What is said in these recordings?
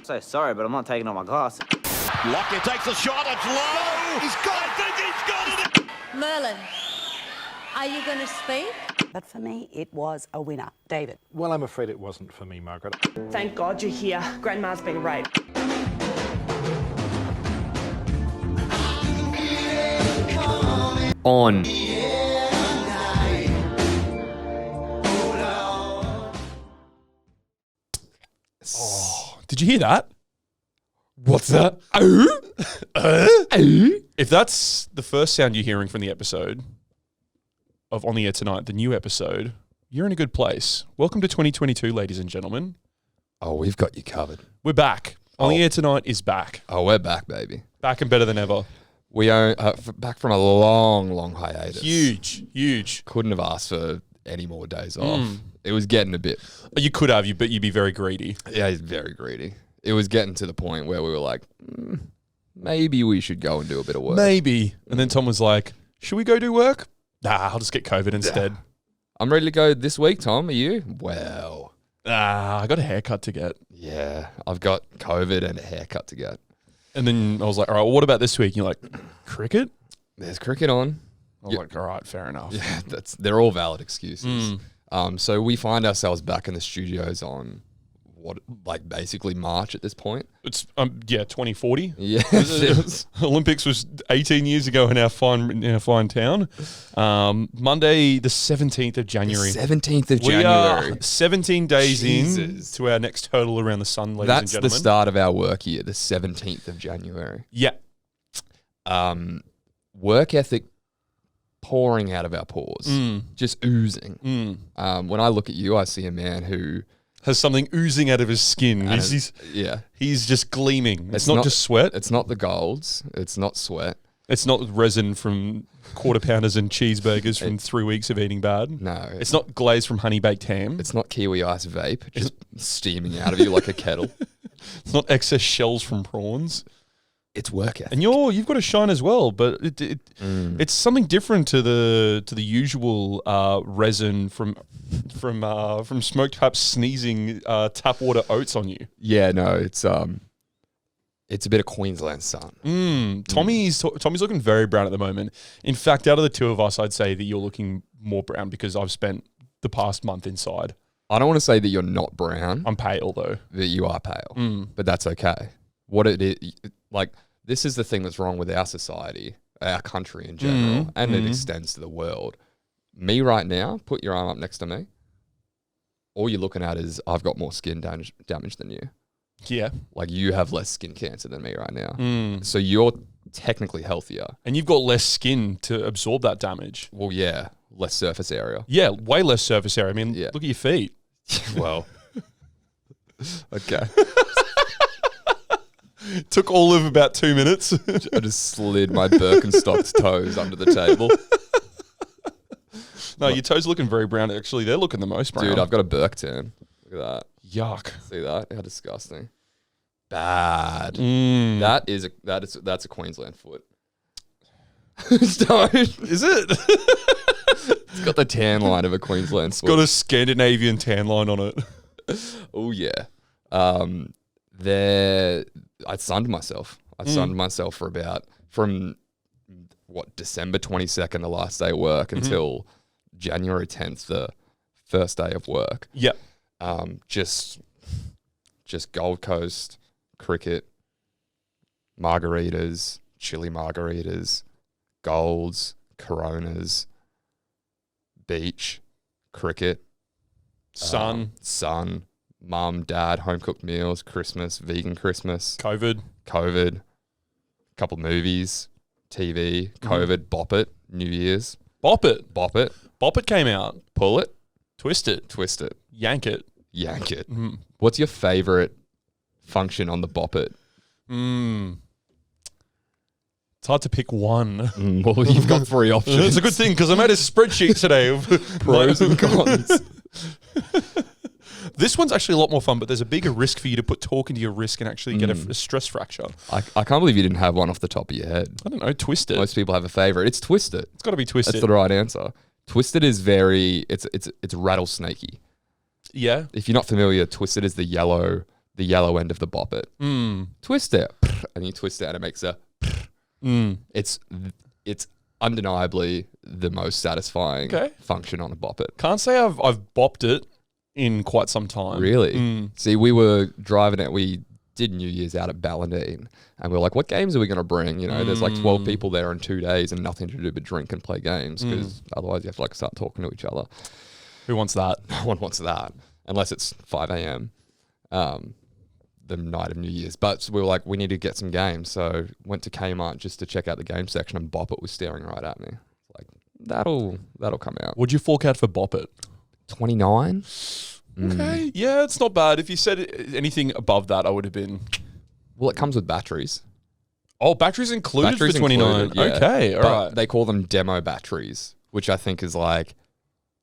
So sorry, but I'm not taking off my glasses. Lockyer takes the shot. It's low. He's got it. I think he's got it. Merlin, are you going to speak? But for me, it was a winner. David. Well, I'm afraid it wasn't for me, Margaret. Thank God you're here. Grandma's been raped. On. Oh, did you hear that? What's that? If that's the first sound you're hearing from the episode of On the Air Tonight, the new episode, you're in a good place. Welcome to 2022, ladies and gentlemen. Oh, we've got you covered. We're back. On the Air Tonight is back. Oh, we're back, baby. Back and better than ever. We are back from a long hiatus. Huge. Couldn't have asked for any more days off. It was getting a bit... You could have, but you'd be very greedy. Yeah, he's very greedy. It was getting to the point where we were like, maybe we should go and do a bit of work. Maybe. And then Tom was like, should we go do work? Nah, I'll just get COVID instead. I'm ready to go this week, Tom. Are you? Well... I got a haircut to get. Yeah, I've got COVID and a haircut to get. And then I was like, all right, well, what about this week? And you're like, cricket? There's cricket on. I was like, all right, fair enough. Yeah, they're all valid excuses. So we find ourselves back in the studios on basically March at this point. It's 2040. Yeah, Olympics was 18 years ago in our fine town. Monday, the 17th of January. 17th of We January. are 17 days Jesus. in to our next hurdle around the sun, ladies and That's gentlemen. the start of our work year, the 17th of January. Yeah. Work ethic pouring out of our pores, just oozing. When I look at you, I see a man who has something oozing out of his skin. He's just gleaming. It's not just sweat. It's not the golds. It's not sweat. It's not resin from quarter pounders and cheeseburgers from 3 weeks of eating bad. No. It's not glaze from honey baked ham. It's not kiwi ice vape, just steaming out of you like a kettle. It's not excess shells from prawns. It's work ethic. And you've got to shine as well, but it's something different to the usual resin from smoked perhaps sneezing tap water oats on you. Yeah, no, it's a bit of Queensland sun. Tommy's looking very brown at the moment. In fact, out of the two of us, I'd say that you're looking more brown because I've spent the past month inside. I don't want to say that you're not brown. I'm pale though. That you are pale, but that's okay. What it is, this is the thing that's wrong with our society, our country in general, and it extends to the world. Me right now, put your arm up next to me. All you're looking at is I've got more skin damage than you. Yeah. Like you have less skin cancer than me right now. So you're technically healthier. And you've got less skin to absorb that damage. Well, yeah, less surface area. Yeah, way less surface area. I mean, look at your feet. Well, okay. Took all of about 2 minutes. I just slid my Birkenstock's toes under the table. No, your toes are looking very brown. Actually, they're looking the most brown. Dude, I've got a Birk tan. Look at that. Yuck. See that? How disgusting. Bad. That's a Queensland foot. Don't. Is it? It's got the tan line of a Queensland foot. It's got a Scandinavian tan line on it. Oh, yeah. I sunned myself. I sunned myself for from December 22nd, the last day of work, until January 10th, the first day of work. Yep. Just Gold Coast, cricket, margaritas, chili margaritas, golds, Coronas, beach, cricket, Sun, mum, dad, home cooked meals, Christmas, vegan Christmas, COVID, couple movies, TV, COVID, Bop It, New Year's. Bop It. Bop It. Bop It came out. Pull it. Twist it. Twist it. Yank it. Yank it. What's your favourite function on the Bop It? It's hard to pick one. Well, you've got three options. It's a good thing because I made a spreadsheet today of pros and cons. This one's actually a lot more fun, but there's a bigger risk for you to put talk into your wrist and actually get a stress fracture. I can't believe you didn't have one off the top of your head. I don't know. Twist it. Most people have a favourite. It's Twist It. It's got to be Twist That's It. the right answer. Twisted is very, it's rattlesnakey. Yeah. If you're not familiar, Twisted is the yellow the yellow end of the bop it. Twist it, and you twist it, and it makes a. It's undeniably the most satisfying function on a bop it. Can't say I've bopped it in quite some time. Really? See, we were driving it. We did New Year's out at Ballandine, and we were like, what games are we going to bring? You know, there's like 12 people there in 2 days and nothing to do but drink and play games, because otherwise you have to like start talking to each other. Who wants that? No one wants that unless it's 5 a.m. The night of New Year's. But we were like, we need to get some games. So went to Kmart just to check out the game section, and Bop It was staring right at me. Like, that'll come out. Would you fork out for Bop It? 29? Okay. Yeah, it's not bad. If you said anything above that, I would have been... Well, it comes with batteries. Oh, batteries included for 29. Included, yeah. Okay, all right. They call them demo batteries, which I think is like,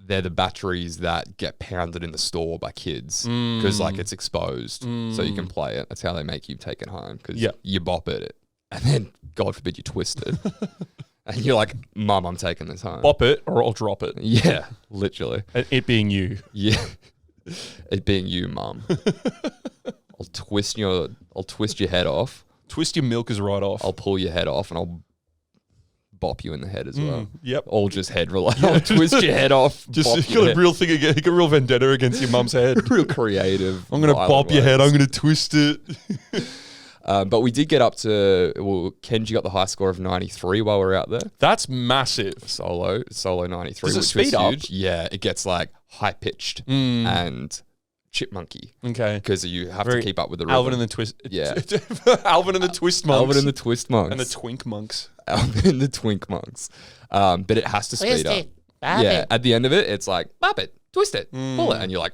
they're the batteries that get pounded in the store by kids because like it's exposed, so you can play it. That's how they make you take it home, because you bop it, and then God forbid you twist it, and you're like, Mum, I'm taking this home. Bop it or I'll drop it. Yeah, literally. And it being you. Yeah, it being you, Mum. I'll twist your head off. Twist your milkers right off. I'll pull your head off, and I'll bop you in the head as well. Yep. All just head related. I'll twist your head off. Just you got a real thing again. You got a real vendetta against your mum's head. Real creative. I'm gonna bop your head. I'm gonna twist it. But we did get up to, Kenji got the high score of 93 while we were out there. That's massive. Solo 93. Does it which speed was up? huge. Yeah, it gets like high pitched and chipmunky. Okay. Because you have to keep up with the rhythm. Alvin and the Twist. Yeah. Alvin and the Twist Monks. Alvin and the Twist Monks. And the Twink Monks. Alvin and the Twink Monks. But it has to speed up. Yeah. At the end of it, it's like, bop it, twist it, pull it. And you're like,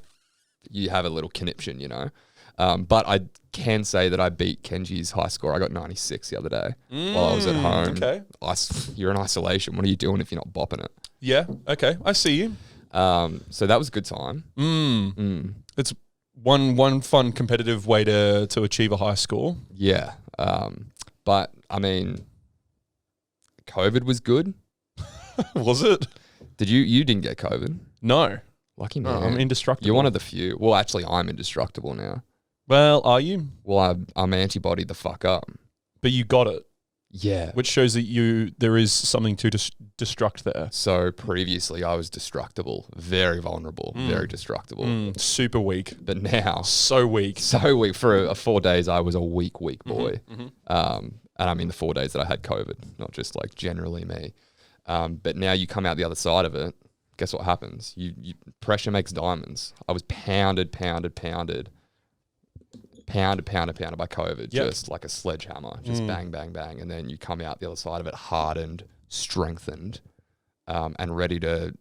you have a little conniption, you know. But I can say that I beat Kenji's high score. I got 96 the other day while I was at home. Okay. You're in isolation. What are you doing if you're not bopping it? Yeah. Okay. I see you. So that was a good time. It's one fun competitive way to achieve a high score. Yeah. But I mean, COVID was good. Was it? You didn't get COVID? No. Lucky man. I'm indestructible. You're one of the few. Well, actually, I'm indestructible now. Well, are you? Well, I'm antibodied the fuck up. But you got it. Yeah. Which shows that there is something to destruct there. So previously I was destructible, very vulnerable, very destructible. Super weak. But now... So weak. So weak. For 4 days, I was a weak boy. And I mean the 4 days that I had COVID, not just like generally me. But now you come out the other side of it, guess what happens? You pressure makes diamonds. I was pounded by COVID, just like a sledgehammer, just bang, bang, bang. And then you come out the other side of it hardened, strengthened, and ready to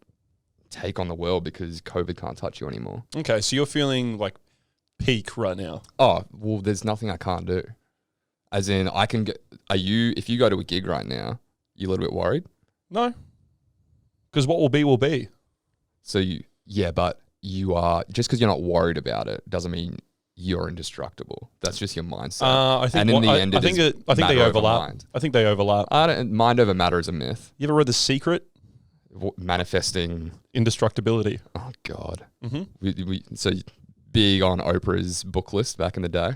take on the world because COVID can't touch you anymore. Okay, so you're feeling like peak right now. Oh, well, there's nothing I can't do. As in, I can get, if you go to a gig right now, you a little bit worried? No. Because what will be, will be. So but you are, just because you're not worried about it, doesn't mean you're indestructible. That's just your mindset. I think they overlap. I think they overlap. Mind over matter is a myth. You ever read The Secret? Manifesting indestructibility. Oh God. So big on Oprah's book list back in the day.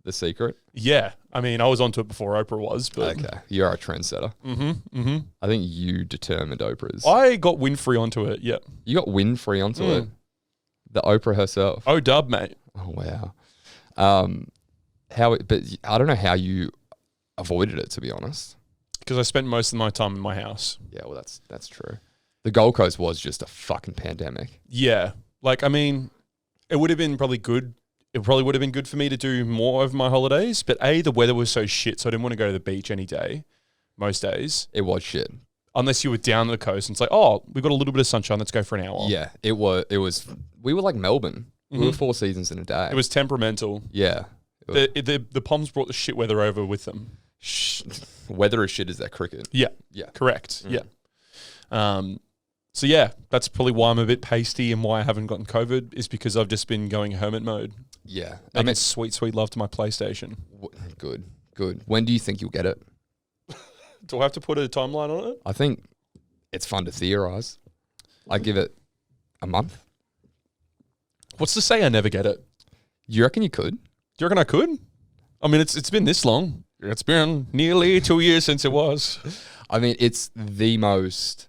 The Secret. Yeah, I mean, I was onto it before Oprah was, but okay, you're a trendsetter. I think you determined Oprah's. I got Winfrey onto it. Yeah, you got Winfrey onto it. The Oprah herself. Oh, dub, mate. Oh wow. But I don't know how you avoided it, to be honest. Because I spent most of my time in my house. Yeah, well, that's true. The Gold Coast was just a fucking pandemic. Yeah, like I mean, it would have been probably good. It probably would have been good for me to do more over my holidays, but the weather was so shit, so I didn't want to go to the beach any day, most days. It was shit. Unless you were down the coast and it's like, oh, we've got a little bit of sunshine, let's go for an hour. Yeah, it was, we were like Melbourne. We were 4 seasons in a day. It was temperamental. Yeah. The Poms brought the shit weather over with them. Weather as shit as that cricket. Yeah. Yeah. Correct. Yeah. So yeah, that's probably why I'm a bit pasty and why I haven't gotten COVID is because I've just been going hermit mode. Yeah. I mean, sweet, sweet love to my PlayStation. Good. When do you think you'll get it? Do I have to put a timeline on it? I think it's fun to theorize. I give it a month. What's to say I never get it? You reckon you could? Do you reckon I could? I mean, it's been this long. It's been nearly 2 years since it was. I mean, it's the most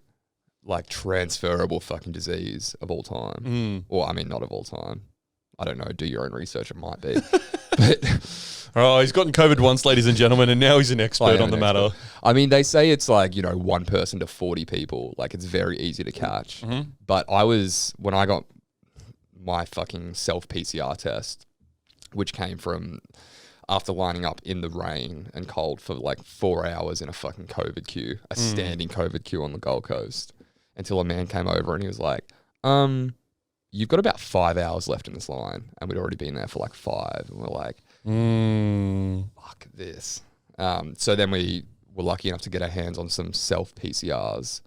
like transferable fucking disease of all time. Or I mean, not of all time. I don't know. Do your own research. It might be. But Oh, he's gotten COVID once, ladies and gentlemen, and now he's an expert on the matter. I mean, they say it's like, 1 person to 40 people. Like, it's very easy to catch. But when I got my fucking self-PCR test, which came from after lining up in the rain and cold for like 4 hours in a fucking COVID queue, a standing COVID queue on the Gold Coast, until a man came over and he was like, you've got about 5 hours left in this line. And we'd already been there for like 5. And we're like, fuck this. So then we were lucky enough to get our hands on some self-PCRs,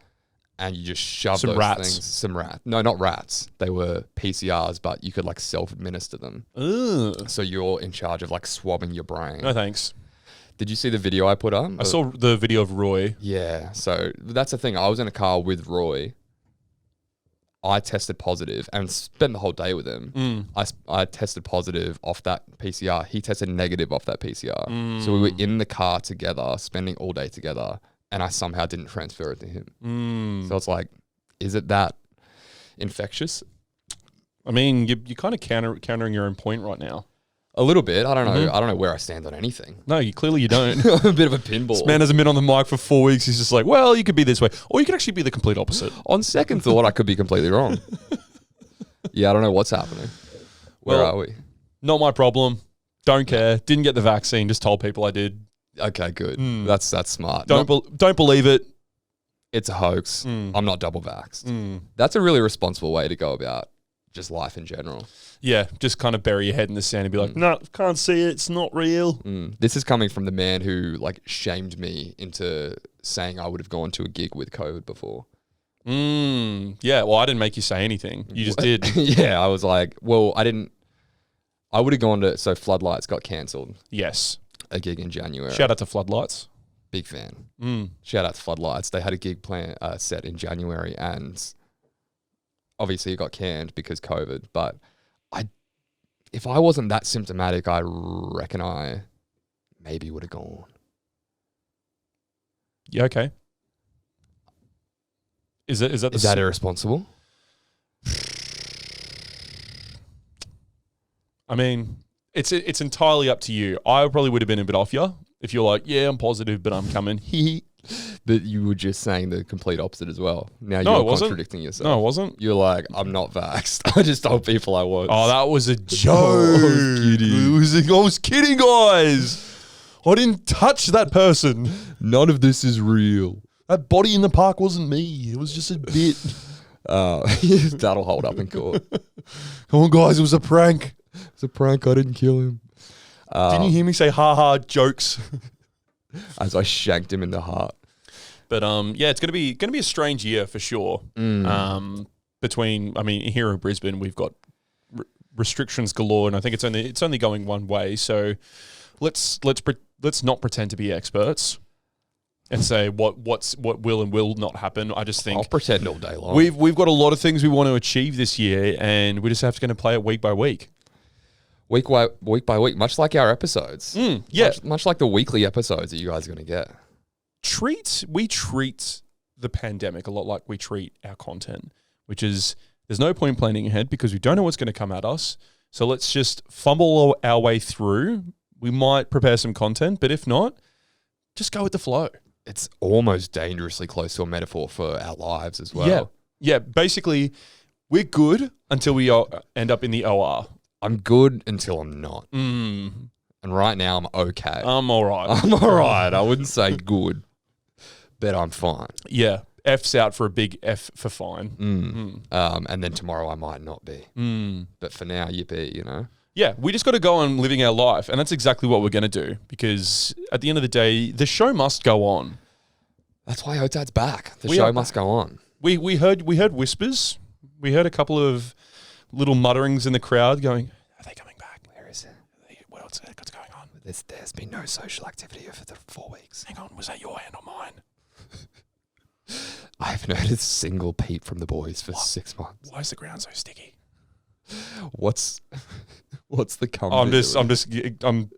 and you just shove Some those rats. things. Some rats. No, not rats. They were PCRs, but you could like self-administer them. So you're in charge of like swabbing your brain. No thanks. Did you see the video I put up? I saw the video of Roy. Yeah. So that's the thing. I was in a car with Roy. I tested positive and spent the whole day with him. I tested positive off that PCR. He tested negative off that PCR. So we were in the car together, spending all day together, and I somehow didn't transfer it to him. So it's like, is it that infectious? I mean, you're kind of countering your own point right now. A little bit. I don't know. I don't know where I stand on anything. No, clearly you don't. I'm a bit of a pinball. This man hasn't been on the mic for 4 weeks. He's just like, well, you could be this way. Or you could actually be the complete opposite. On second thought, I could be completely wrong. Yeah, I don't know what's happening. Where Well, are we? Not my problem. Don't care. Didn't get the vaccine. Just told people I did. Okay, good. That's smart. Don't believe it. It's a hoax. I'm not double vaxxed. That's a really responsible way to go about just life in general. Yeah, just kind of bury your head in the sand and be like, no, can't see it. It's not real. This is coming from the man who like shamed me into saying I would have gone to a gig with COVID before. Yeah, well, I didn't make you say anything. You just did. Yeah, I was like, well, I didn't. I would have gone to, so Floodlights got cancelled. Yes. A gig in January. Shout out to Floodlights. Big fan. Shout out to Floodlights. They had a gig plan set in January, and obviously it got canned because COVID. But if I wasn't that symptomatic, I reckon I maybe would have gone. Yeah, okay. Is that irresponsible? I mean, it's entirely up to you. I probably would have been a bit off you if you're like, yeah, I'm positive, but I'm coming. But you were just saying the complete opposite as well. Now No, you're it wasn't. contradicting yourself. No, it wasn't. You're like, I'm not vaxxed. I just told people I was. Oh, that was a joke. I I was kidding, guys. I didn't touch that person. None of this is real. That body in the park wasn't me. It was just a bit. That'll hold up in court. Come on, guys. It was a prank. It's a prank. I didn't kill him. Didn't you hear me say ha jokes? As I shanked him in the heart. But yeah, it's gonna be a strange year for sure. Between, I mean, here in Brisbane, we've got restrictions galore, and I think it's only going one way. So let's not pretend to be experts and say what will and will not happen. I just think I'll pretend all day long. we've got a lot of things we want to achieve this year, and we just have to going to play it week by week. Week by week, much like our episodes. Yeah. Much like the weekly episodes that you guys are going to get. We treat the pandemic a lot like we treat our content, which is there's no point planning ahead because we don't know what's going to come at us. So let's just fumble our way through. We might prepare some content, but if not, just go with the flow. It's almost dangerously close to a metaphor for our lives as well. Yeah. Basically, we're good until we end up in the OR. I'm good until I'm not. And right now I'm okay. I'm all right. I'm all right. I wouldn't say good, but I'm fine. Yeah. F's out for a big F for fine. And then tomorrow I might not be. But for now, yippee, you know? Yeah, we just got to go on living our life. And that's exactly what we're going to do. Because at the end of the day, the show must go on. That's why Otad's back. The show must go on. We heard whispers. We heard a couple of little mutterings in the crowd going, are they coming back? Where is it? What's going on? There's been no social activity over the 4 weeks. Hang on, was that your hand or mine? I haven't heard a single peep from the boys for 6 months. Why is the ground so sticky? What's the come? I'm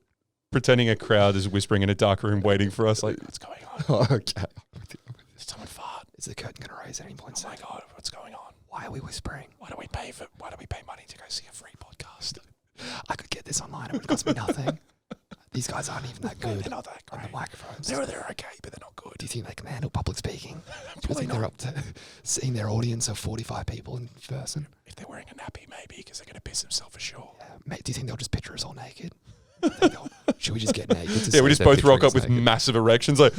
pretending a crowd is whispering in a dark room waiting for us. Like, what's going on? Okay. Did someone fart? Is the curtain going to raise at any point? Oh my God, what's going on? Why are we whispering? Why do we pay money to go see a free podcast? I could get this online. It would cost me nothing. These guys aren't even that good. They're not that great. On the microphones. They're okay, but they're not good. Do you think they can handle public speaking? Do you think not. they're up to seeing their audience of 45 people in person? If they're wearing a nappy, maybe, because they're going to piss themselves for sure. Yeah. Mate, do you think they'll just picture us all naked? Should we just get naked? Yeah, we just both rock up with massive erections like,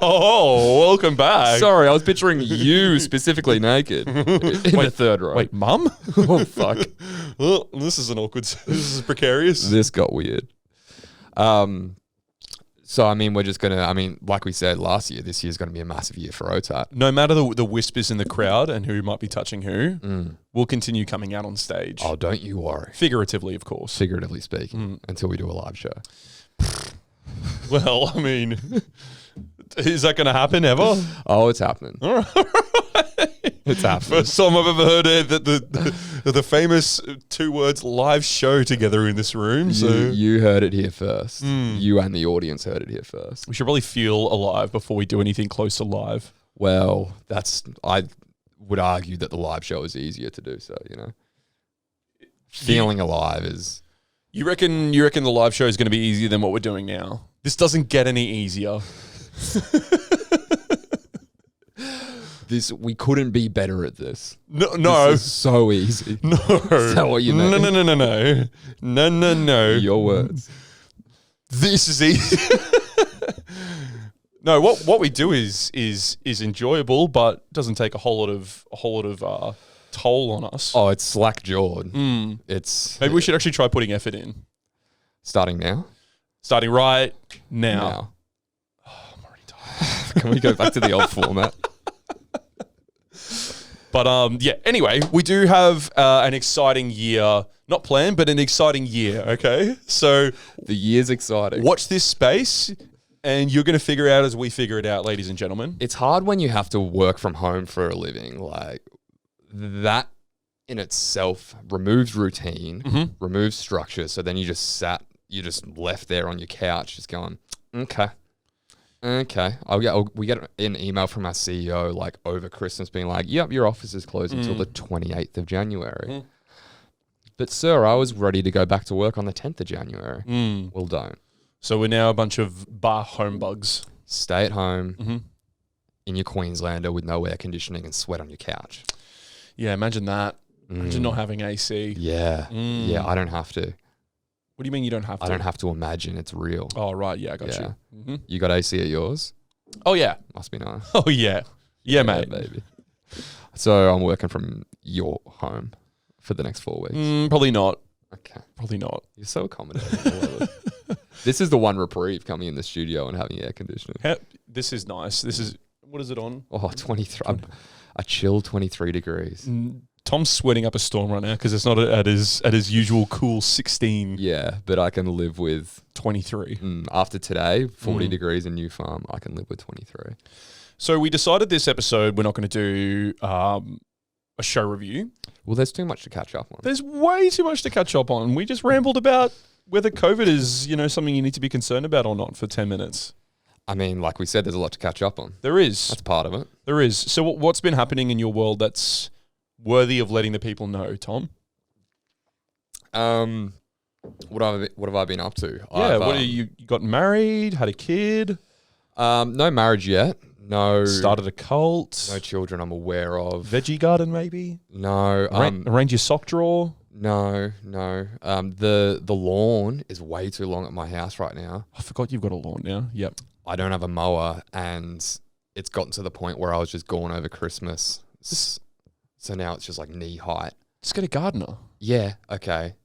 welcome back. Sorry, I was picturing you specifically naked in the third row. Wait, mum? Oh, fuck. Oh, this is this is precarious. This got weird. So, I mean, we're just going to, like we said last year, this year's going to be a massive year for OTAT. No matter the whispers in the crowd and who might be touching who, we'll continue coming out on stage. Oh, don't you worry. Figuratively, of course. Figuratively speaking, until we do a live show. Well, I mean, is that going to happen ever? Oh, it's happening. It's happening. First time I've ever heard that the famous two words live show together in this room. So You heard it here first. You and the audience heard it here first. we should probably feel alive before we do anything close to live. Well, I would argue that the live show is easier to do so, Feeling alive is... You reckon the live show is going to be easier than what we're doing now? This doesn't get any easier. We couldn't be better at this. No. This is so easy. No. Is that what you mean? No. Your words. This is easy. No, what we do is enjoyable, but doesn't take a whole lot of toll on us. Oh, it's slack jawed. It's Maybe we should actually try putting effort in. starting now. Starting right now. Oh, I'm already tired. Can we go back to the old format? But yeah, anyway, we do have an exciting year, not planned, but an exciting year, okay? So The year's exciting. watch this space and you're going to figure it out as we figure it out, ladies and gentlemen. It's hard when you have to work from home for a living. Like, that in itself removes routine, removes structure. So then you just left there on your couch just going, okay. We get an email from our CEO like over Christmas being like, yep, your office is closed until the 28th of January. But sir, I was ready to go back to work on the 10th of January. Well, don't. So we're now a bunch of bar home bugs. Stay at home in your Queenslander with no air conditioning and sweat on your couch. Yeah, imagine that. Imagine not having AC. Yeah. Yeah, I don't have to. What do you mean you don't have to? I don't have to imagine it's real. Oh, right. Yeah, I got Yeah. you. You got AC at yours? Oh, yeah. Must be nice. Oh, yeah. Yeah, mate. Baby. So I'm working from your home for the next 4 weeks. Probably not. Okay. Probably not. You're so accommodating. I love it. This is the one reprieve coming in the studio and having air conditioning. This is nice. This is, what is it on? Oh, 23. A chill 23 degrees. Tom's sweating up a storm right now because it's not at his usual cool 16. Yeah, but I can live with 23. After today, 40 degrees in New Farm, I can live with 23. So we decided this episode we're not going to do a show review. Well, there's too much to catch up on. There's way too much to catch up on. We just rambled about whether COVID is, something you need to be concerned about or not for 10 minutes. I mean, like we said, there's a lot to catch up on. There is. That's part of it. There is. So what's been happening in your world that's worthy of letting the people know, Tom? What have I been up to? Yeah, you got married, had a kid? No marriage yet. No. Started a cult? No children I'm aware of. Veggie garden, maybe? No. Arrange your sock drawer? No. The lawn is way too long at my house right now. I forgot you've got a lawn now. Yep. I don't have a mower, and it's gotten to the point where I was just gone over Christmas. So now it's just like knee height. Just get a gardener. Yeah, okay.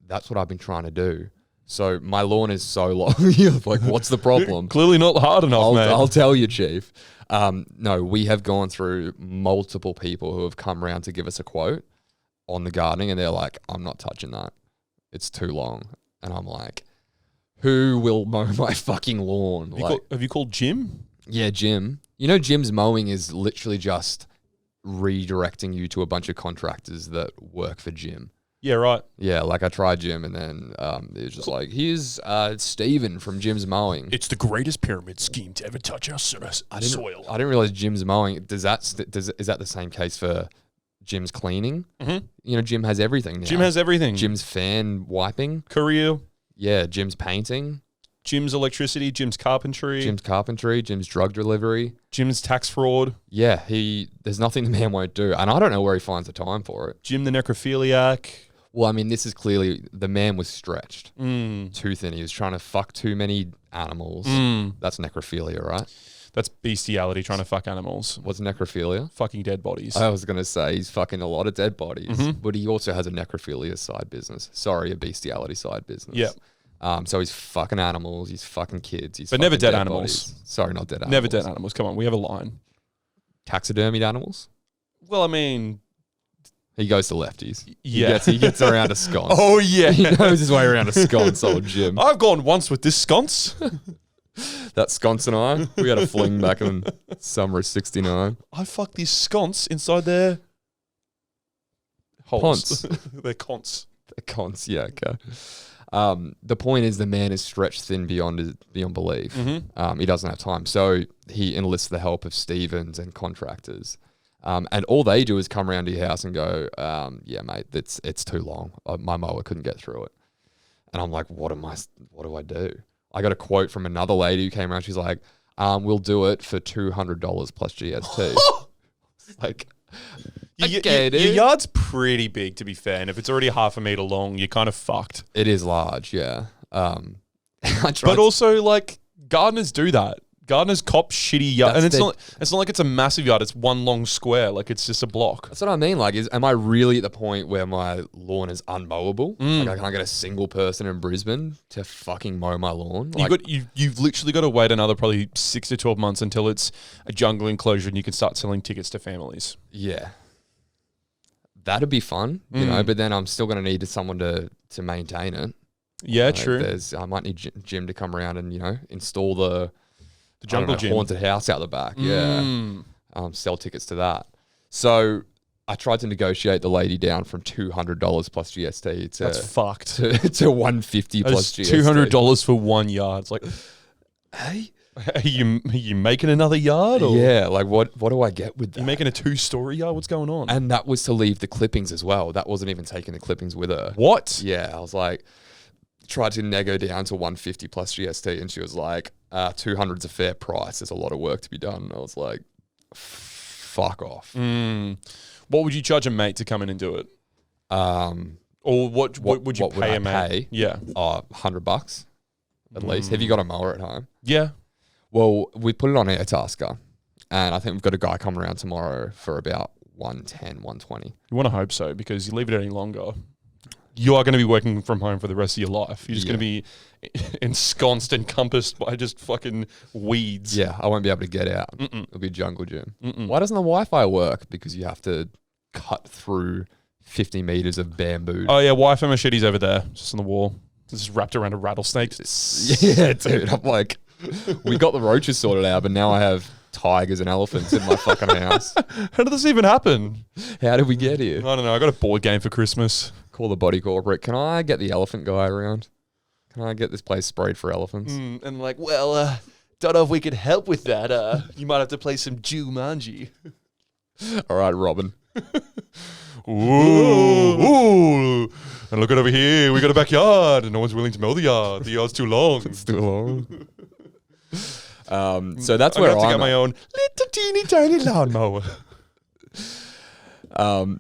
That's what I've been trying to do. So my lawn is so long. You're like, what's the problem? Clearly not hard enough, man. I'll tell you, Chief. No, we have gone through multiple people who have come around to give us a quote on the gardening, and they're like, I'm not touching that. It's too long. And I'm like, who will mow my fucking lawn? Have you called Jim? Yeah, Jim. You know, Jim's mowing is literally just redirecting you to a bunch of contractors that work for Jim. Yeah, right. Yeah, like I tried Jim, and then it was just like, here's Steven from Jim's Mowing. It's the greatest pyramid scheme to ever touch our soil. I didn't realize Jim's Mowing. Is that the same case for Jim's cleaning? Mm-hmm. You know, Jim has everything now. Jim has everything. Jim's fan wiping. Courier. Yeah, Jim's painting. Jim's electricity. Jim's carpentry. Jim's drug delivery. Jim's tax fraud. Yeah, there's nothing the man won't do. And I don't know where he finds the time for it. Jim the necrophiliac. Well, I mean, this is clearly, the man was stretched Mm. too thin. He was trying to fuck too many animals. That's necrophilia, right? That's bestiality, trying to fuck animals. What's necrophilia? Fucking dead bodies. I was going to say he's fucking a lot of dead bodies, but he also has a necrophilia side business. Sorry, a bestiality side business. Yep. So he's fucking animals, he's fucking kids. But never fucking dead animals. bodies. Sorry, not dead animals. Never dead animals. Come on, we have a line. Taxidermied animals? Well, I mean, He goes to lefties. yeah. He gets around a sconce. Oh, yeah. He knows his way around a sconce, old Jim. I've gone once with this sconce. That sconce and I, we had a fling back in summer of 69. I fucked this sconce inside their holes. Their conce. The conce, yeah, okay. The point is the man is stretched thin beyond belief. He doesn't have time. So he enlists the help of Stevens and contractors. And all they do is come around to your house and go, yeah, mate, it's too long. My mower couldn't get through it. And I'm like, what do I do? I got a quote from another lady who came around. She's like, we'll do it for $200 plus GST. Like, okay, dude. Your yard's pretty big, to be fair. And if it's already half a meter long, you're kind of fucked. It is large, yeah. But also, like, gardeners do that. Gardeners cop shitty yard, and it's not like it's a massive yard. It's one long square, like it's just a block. That's what I mean. Like, am I really at the point where my lawn is unmowable? Like, I can't get a single person in Brisbane to fucking mow my lawn. Like, You've literally got to wait another probably 6 to 12 months until it's a jungle enclosure and you can start selling tickets to families. yeah, that'd be fun, you know. But then I'm still going to need someone to maintain it. Yeah, Like, true. I might need Jim to come around and install the jungle gym. haunted house out the back. Yeah, sell tickets to that. So I tried to negotiate the lady down from $200 plus GST to That's fucked. to $150 plus GST. $200 for 1 yard. It's like, Hey, are you making another yard? Or yeah. Like, what do I get with that? you making a 2-story yard? What's going on? And that was to leave the clippings as well. That wasn't even taking the clippings with her. What? Yeah, I was like, tried to nego down to 150 plus GST, and she was like, 200's a fair price. There's a lot of work to be done. And I was like, fuck off. What would you charge a mate to come in and do it? Or what would you what would pay I a mate? pay? Yeah. $100 at least. Have you got a mower at home? Yeah. Well, we put it on Airtasker, and I think we've got a guy coming around tomorrow for about 110, 120. You want to hope so, because you leave it any longer, you are going to be working from home for the rest of your life. You're just going to be ensconced, encompassed by just fucking weeds. Yeah, I won't be able to get out. It'll be a jungle gym. Why doesn't the Wi-Fi work? Because you have to cut through 50 meters of bamboo. Oh, yeah, Wi-Fi machete's over there, just on the wall. It's just wrapped around a rattlesnake. Yeah, dude. I'm like, we got the roaches sorted out, but now I have tigers and elephants in my fucking house. How did this even happen? How did we get here? I don't know. I got a board game for Christmas. Call the body corporate. Can I get the elephant guy around? Can I get this place sprayed for elephants? And like, well, don't know if we could help with that. You might have to play some Jumanji. All right, Robin. Ooh. And look at over here. We got a backyard and no one's willing to mow the yard. The yard's too long. It's too long. So that's I'm where going to I'm get my own little teeny tiny lawnmower.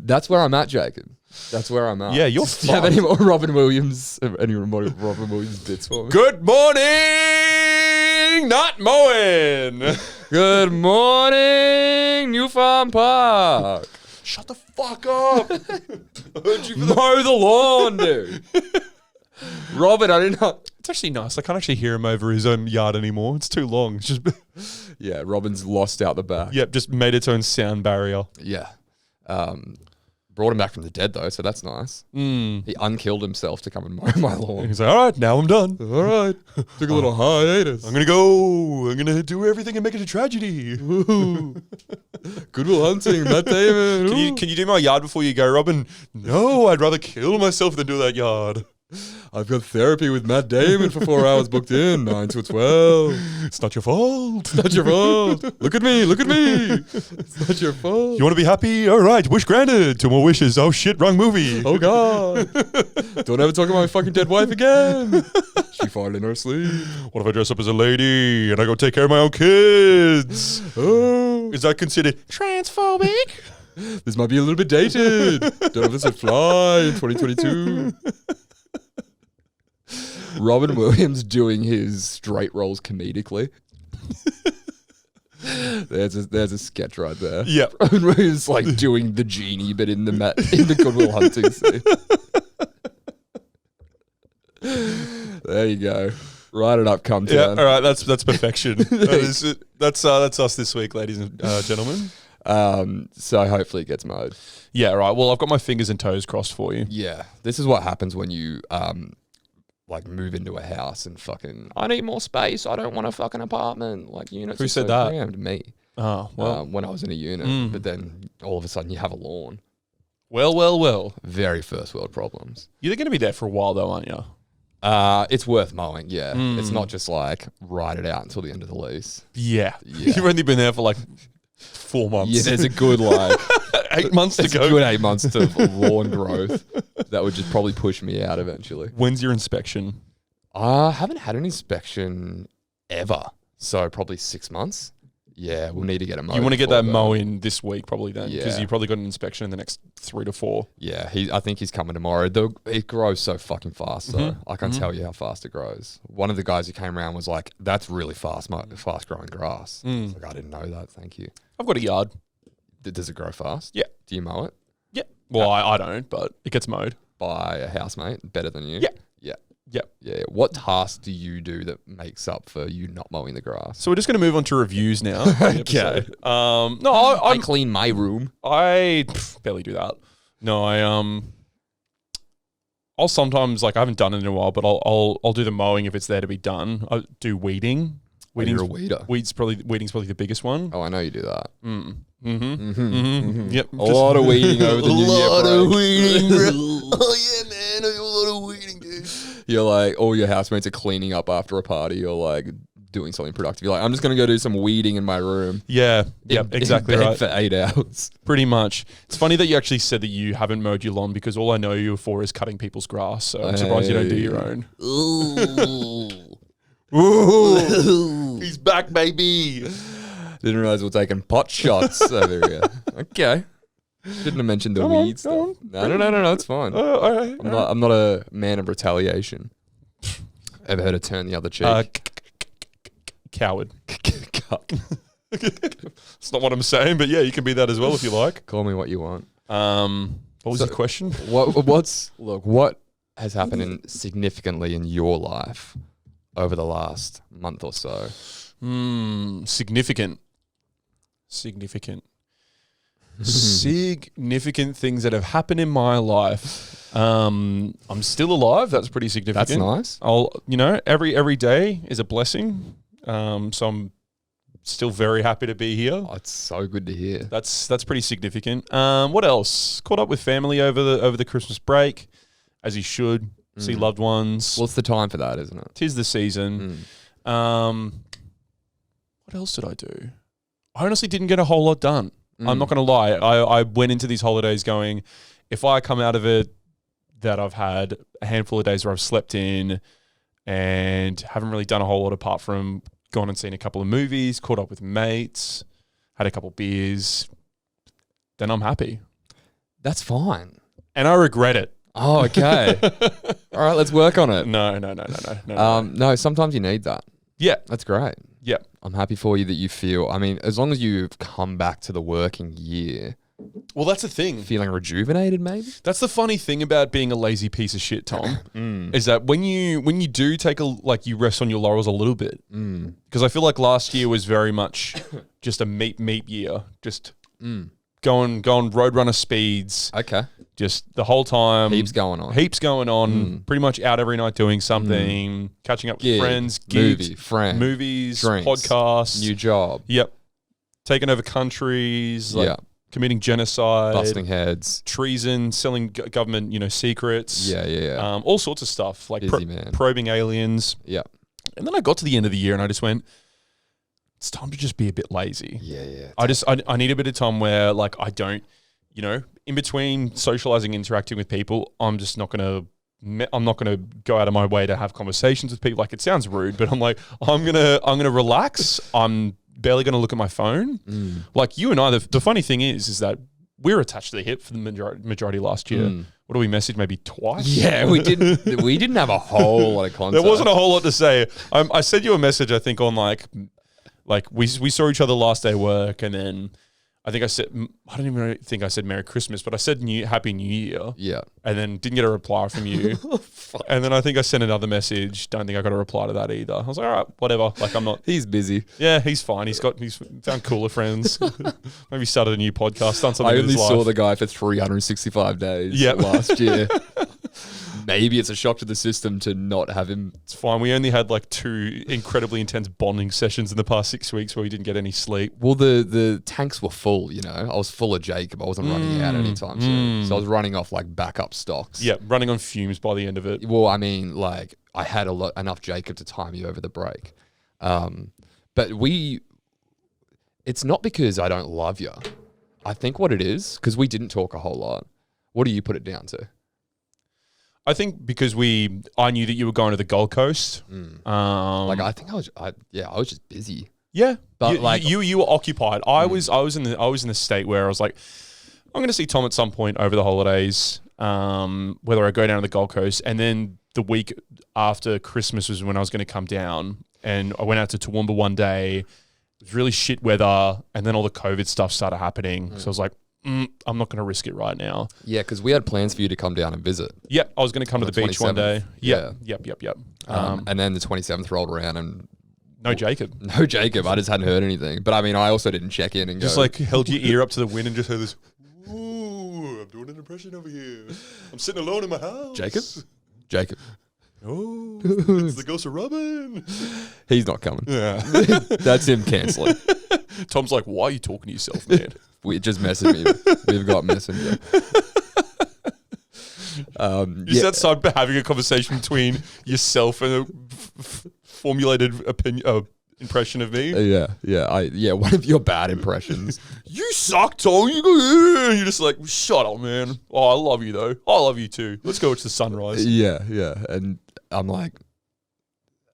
That's where I'm at, Jacob. That's where I'm at. Yeah, you're Do you have any more Robin Williams bits for me? Good morning, not mowing. Good morning, New Farm Park. Shut the fuck up. Mow the lawn, dude. Robin, I didn't know. It's actually nice. I can't actually hear him over his own yard anymore. It's too long. It's just Yeah, Robin's lost out the back. just made its own sound barrier. Yeah. brought him back from the dead though, so that's nice. He unkilled himself to come and mow my lawn. He's like, all right, now I'm done. All right, took a little hiatus. I'm gonna do everything and make it a tragedy. Good Will Hunting, Matt Damon. Can you do my yard before you go, Robin? No, I'd rather kill myself than do that yard. I've got therapy with Matt Damon for 4 hours booked in, 9 to 12. It's not your fault. It's not your fault. Look at me. It's not your fault. You want to be happy? All right, wish granted. 2 more wishes. Oh shit, wrong movie. Oh God. Don't ever talk about my fucking dead wife again. She farted in her sleep. What if I dress up as a lady and I go take care of my own kids? Oh. Is that considered transphobic? This might be a little bit dated. Don't know if this would fly in 2022. Robin Williams doing his straight roles comedically. There's a sketch right there. Yeah. Robin Williams like doing the genie, but in the Good Will Hunting scene. There you go. Write it up, come Yeah. down. All right. That's perfection. That's us this week, ladies and gentlemen. So hopefully it gets mowed. Yeah. Right. Well, I've got my fingers and toes crossed for you. Yeah. This is what happens when you like move into a house and fucking, I need more space. I don't want a fucking apartment. Like units. Who are said so that? crammed. Me. Oh well. When I was in a unit, but then all of a sudden you have a lawn. Well. Very first world problems. You're going to be there for a while, though, aren't you? It's worth mowing. Yeah, it's not just like ride it out until the end of the lease. Yeah. You've only been there for like 4 months. Yeah, there's a good like 8 months to it's go. a good 8 months to lawn growth. That would just probably push me out eventually. When's your inspection? I haven't had an inspection ever, so probably 6 months. Yeah, we'll need to get a mow. You want to get before that mow in this week, probably then, because Yeah. you probably got an inspection in the next 3 to 4. Yeah, I think he's coming tomorrow. It grows so fucking fast, though. I can't tell you how fast it grows. One of the guys who came around was like, "That's really fast growing grass." I was like, I didn't know that. Thank you. I've got a yard. Does it grow fast? Yeah. Do you mow it? Yeah. Well, I don't, but it gets mowed. By a housemate better than you? Yeah. Yeah. Yep. Yeah. What task do you do that makes up for you not mowing the grass? So we're just going to move on to reviews now. Okay. No, I clean my room. I barely do that. No, I'll sometimes, like, I haven't done it in a while, but I'll do the mowing if it's there to be done. I do weeding. You're a weeder. Weeding's probably the biggest one. Oh, I know you do that. Yep. A lot of weeding over the New Year break. weeding, bro. Oh yeah, man, I do a lot of weeding, dude. You're like, all your housemates are cleaning up after a party. You're like doing something productive. You're like, I'm just gonna go do some weeding in my room. Yeah. Yep. Exactly in bed right. for 8 hours. Pretty much. It's funny that you actually said that you haven't mowed your lawn because all I know you for is cutting people's grass. So I'm surprised you don't do your own. Ooh. He's back, baby. Didn't realize we're taking pot shots over here. Okay. Shouldn't have mentioned the weed stuff. No, it's fine. All right. I'm not a man of retaliation. Ever heard of turn the other cheek? Coward. It's not what I'm saying, but yeah, you can be that as well if you like. Call me what you want. What was your question? What has happened significantly in your life over the last month or so? Significant things that have happened in my life. I'm still alive. That's pretty significant. That's nice. Every day is a blessing. So I'm still very happy to be here. Oh, it's so good to hear. That's pretty significant. What else? Caught up with family over the Christmas break, as you should. See loved ones. Well, it's the time for that, isn't it? 'Tis the season. What else did I do? I honestly didn't get a whole lot done. I'm not going to lie. I went into these holidays going, if I come out of it that I've had a handful of days where I've slept in and haven't really done a whole lot apart from gone and seen a couple of movies, caught up with mates, had a couple beers, then I'm happy. That's fine. And I regret it. Oh, okay. All right, let's work on it. No. No, sometimes you need that. Yeah. That's great. Yeah. I'm happy for you that you feel, I mean, as long as you've come back to the working year Well, that's the thing. feeling rejuvenated, maybe? That's the funny thing about being a lazy piece of shit, Tom, is that when you do take you rest on your laurels a little bit, because I feel like last year was very much just a meat year, just going roadrunner speeds. Okay. Just the whole time. Heaps going on. Heaps going on. Pretty much out every night doing something, catching up with Gig, friends, gigs, movie, friend, movies, drinks, podcasts. new job. Yep. Taking over countries, like Yeah. committing genocide. Busting heads. Treason, selling government, secrets. Yeah. All sorts of stuff, like Busy man. probing aliens. Yeah. And then I got to the end of the year and I just went, it's time to just be a bit lazy. Yeah. I need a bit of time where like I don't, in between socializing, interacting with people, I'm not gonna go out of my way to have conversations with people. Like it sounds rude, but I'm like, I'm gonna relax. I'm barely gonna look at my phone. Like you and I, the funny thing is that we're attached to the hip for the majority last year. What do we message? Maybe twice? Yeah, we didn't have a whole lot of contact. There wasn't a whole lot to say. I sent you a message, I think, on like we saw each other last day of work, and then I think I don't even think I said Merry Christmas, but I said Happy New Year. Yeah. And then didn't get a reply from you. And then I think I sent another message. Don't think I got a reply to that either. I was like, all right, whatever. Like I'm not. He's busy. Yeah, he's fine. He's found cooler friends. Maybe started a new podcast, done something I in only his life. saw the guy for 365 days Yep. last year. Maybe it's a shock to the system to not have him. It's fine. We only had like 2 incredibly intense bonding sessions in the past 6 weeks where we didn't get any sleep. Well, the tanks were full, I was full of Jacob. I wasn't running out anytime soon. So I was running off like backup stocks. Yeah, running on fumes by the end of it. Well, I mean, like I had enough Jacob to time you over the break. But it's not because I don't love you. I think what it is, because we didn't talk a whole lot. What do you put it down to? I think because I knew that you were going to the Gold Coast. Like I think I was just busy. Yeah, But you were occupied. I was in the state where I was like, I'm going to see Tom at some point over the holidays. Whether I go down to the Gold Coast, and then the week after Christmas was when I was going to come down, and I went out to Toowoomba one day. It was really shit weather, and then all the COVID stuff started happening. So I was like, I'm not going to risk it right now. Yeah, because we had plans for you to come down and visit. Yep, I was going to come to the beach one day. Yep. And then the 27th rolled around and no Jacob. no Jacob. I just hadn't heard anything. But I mean, I also didn't check in and Just go. like held your ear up to the wind and just heard this, ooh, I'm doing an impression over here. I'm sitting alone in my house. Jacob. Oh, it's the ghost of Robin. He's not coming. Yeah. That's him cancelling. Tom's like, why are you talking to yourself, man? Just message me. We've got Messenger. Is that side having a conversation between yourself and a formulated opinion, impression of me? Yeah. One of your bad impressions. You suck, Tom. You're just like, shut up, man. Oh, I love you though. I love you too. Let's go watch the sunrise. Yeah. And I'm like,